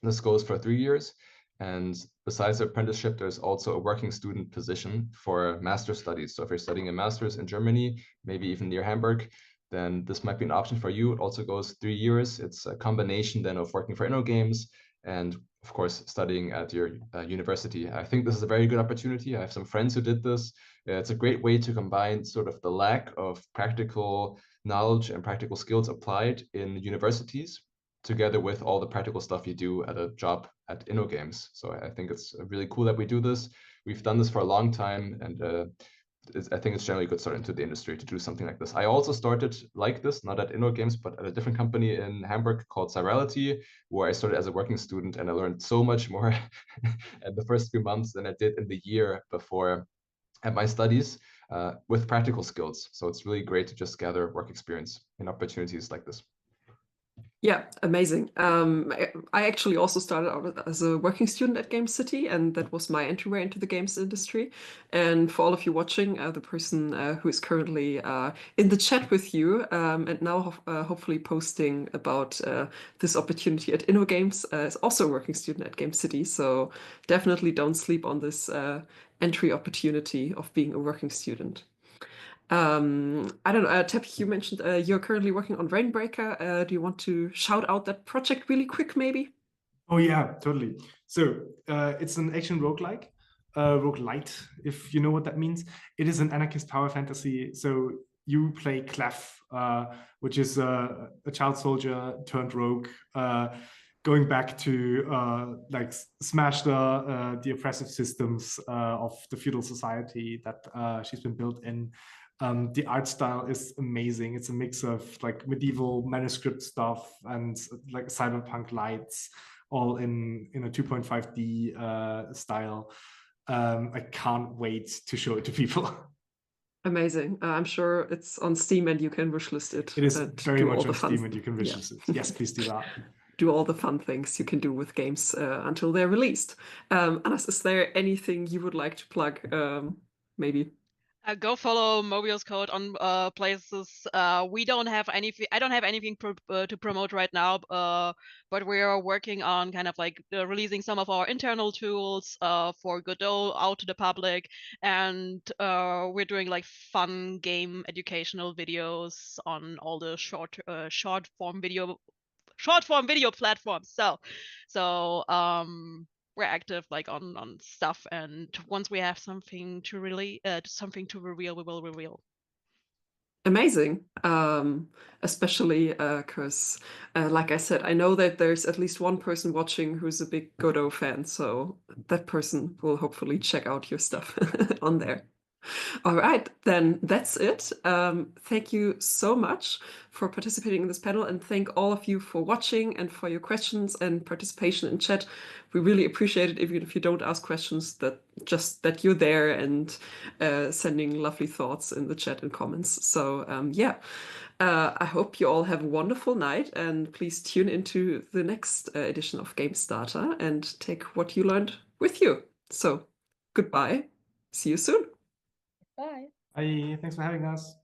This goes for 3 years. And besides the apprenticeship, there's also a working student position for master studies. So if you're studying a master's in Germany, maybe even near Hamburg, then this might be an option for you. It also goes 3 years. It's a combination then of working for InnoGames and, of course, studying at your university. I think this is a very good opportunity. I have some friends who did this. It's a great way to combine sort of the lack of practical knowledge and practical skills applied in universities together with all the practical stuff you do at a job at InnoGames. So I think it's really cool that we do this. We've done this for a long time, and I think it's generally a good start into the industry to do something like this. I also started like this, not at InnoGames, but at a different company in Hamburg called Sirality, where I started as a working student, and I learned so much more in the first few months than I did in the year before at my studies with practical skills. So it's really great to just gather work experience in opportunities like this. Yeah, amazing. I actually also started out as a working student at Gamecity, and that was my entryway into the games industry. And for all of you watching, the person who is currently in the chat with you and now hopefully posting about this opportunity at InnoGames is also a working student at Gamecity. So definitely don't sleep on this entry opportunity of being a working student. I don't know, Teppich, you mentioned you're currently working on Rainbreaker. Do you want to shout out that project really quick, maybe? Oh yeah, totally. So it's an action roguelike, roguelite, if you know what that means. It is an anarchist power fantasy. So you play Clef, which is a child soldier turned rogue, going back to like smash the oppressive systems of the feudal society that she's been built in. The art style is amazing. It's a mix of like medieval manuscript stuff and like cyberpunk lights, all in a 2.5D style. I can't wait to show it to people. Amazing. I'm sure it's on Steam and you can wishlist it. It is very much on Steam and you can wishlist it. Yes, please do that. Do all the fun things you can do with games until they're released. Anas, is there anything you would like to plug, maybe? Go follow Mobius Code on places. We don't have anything. I don't have anything to promote right now, but we are working on kind of like releasing some of our internal tools for Godot out to the public, and we're doing like fun game educational videos on all the short form video platforms. So we're active like on stuff, and once we have something to reveal, we will reveal. Amazing, especially because, like I said, I know that there's at least one person watching who's a big Godot fan, so that person will hopefully check out your stuff on there. All right, then that's it. Thank you so much for participating in this panel, and thank all of you for watching and for your questions and participation in chat. We really appreciate it, even if you don't ask questions, that you're there and sending lovely thoughts in the chat and comments. So yeah, I hope you all have a wonderful night, and please tune into the next edition of Game Starter and take what you learned with you. So goodbye, see you soon. Bye. Bye. Thanks for having us.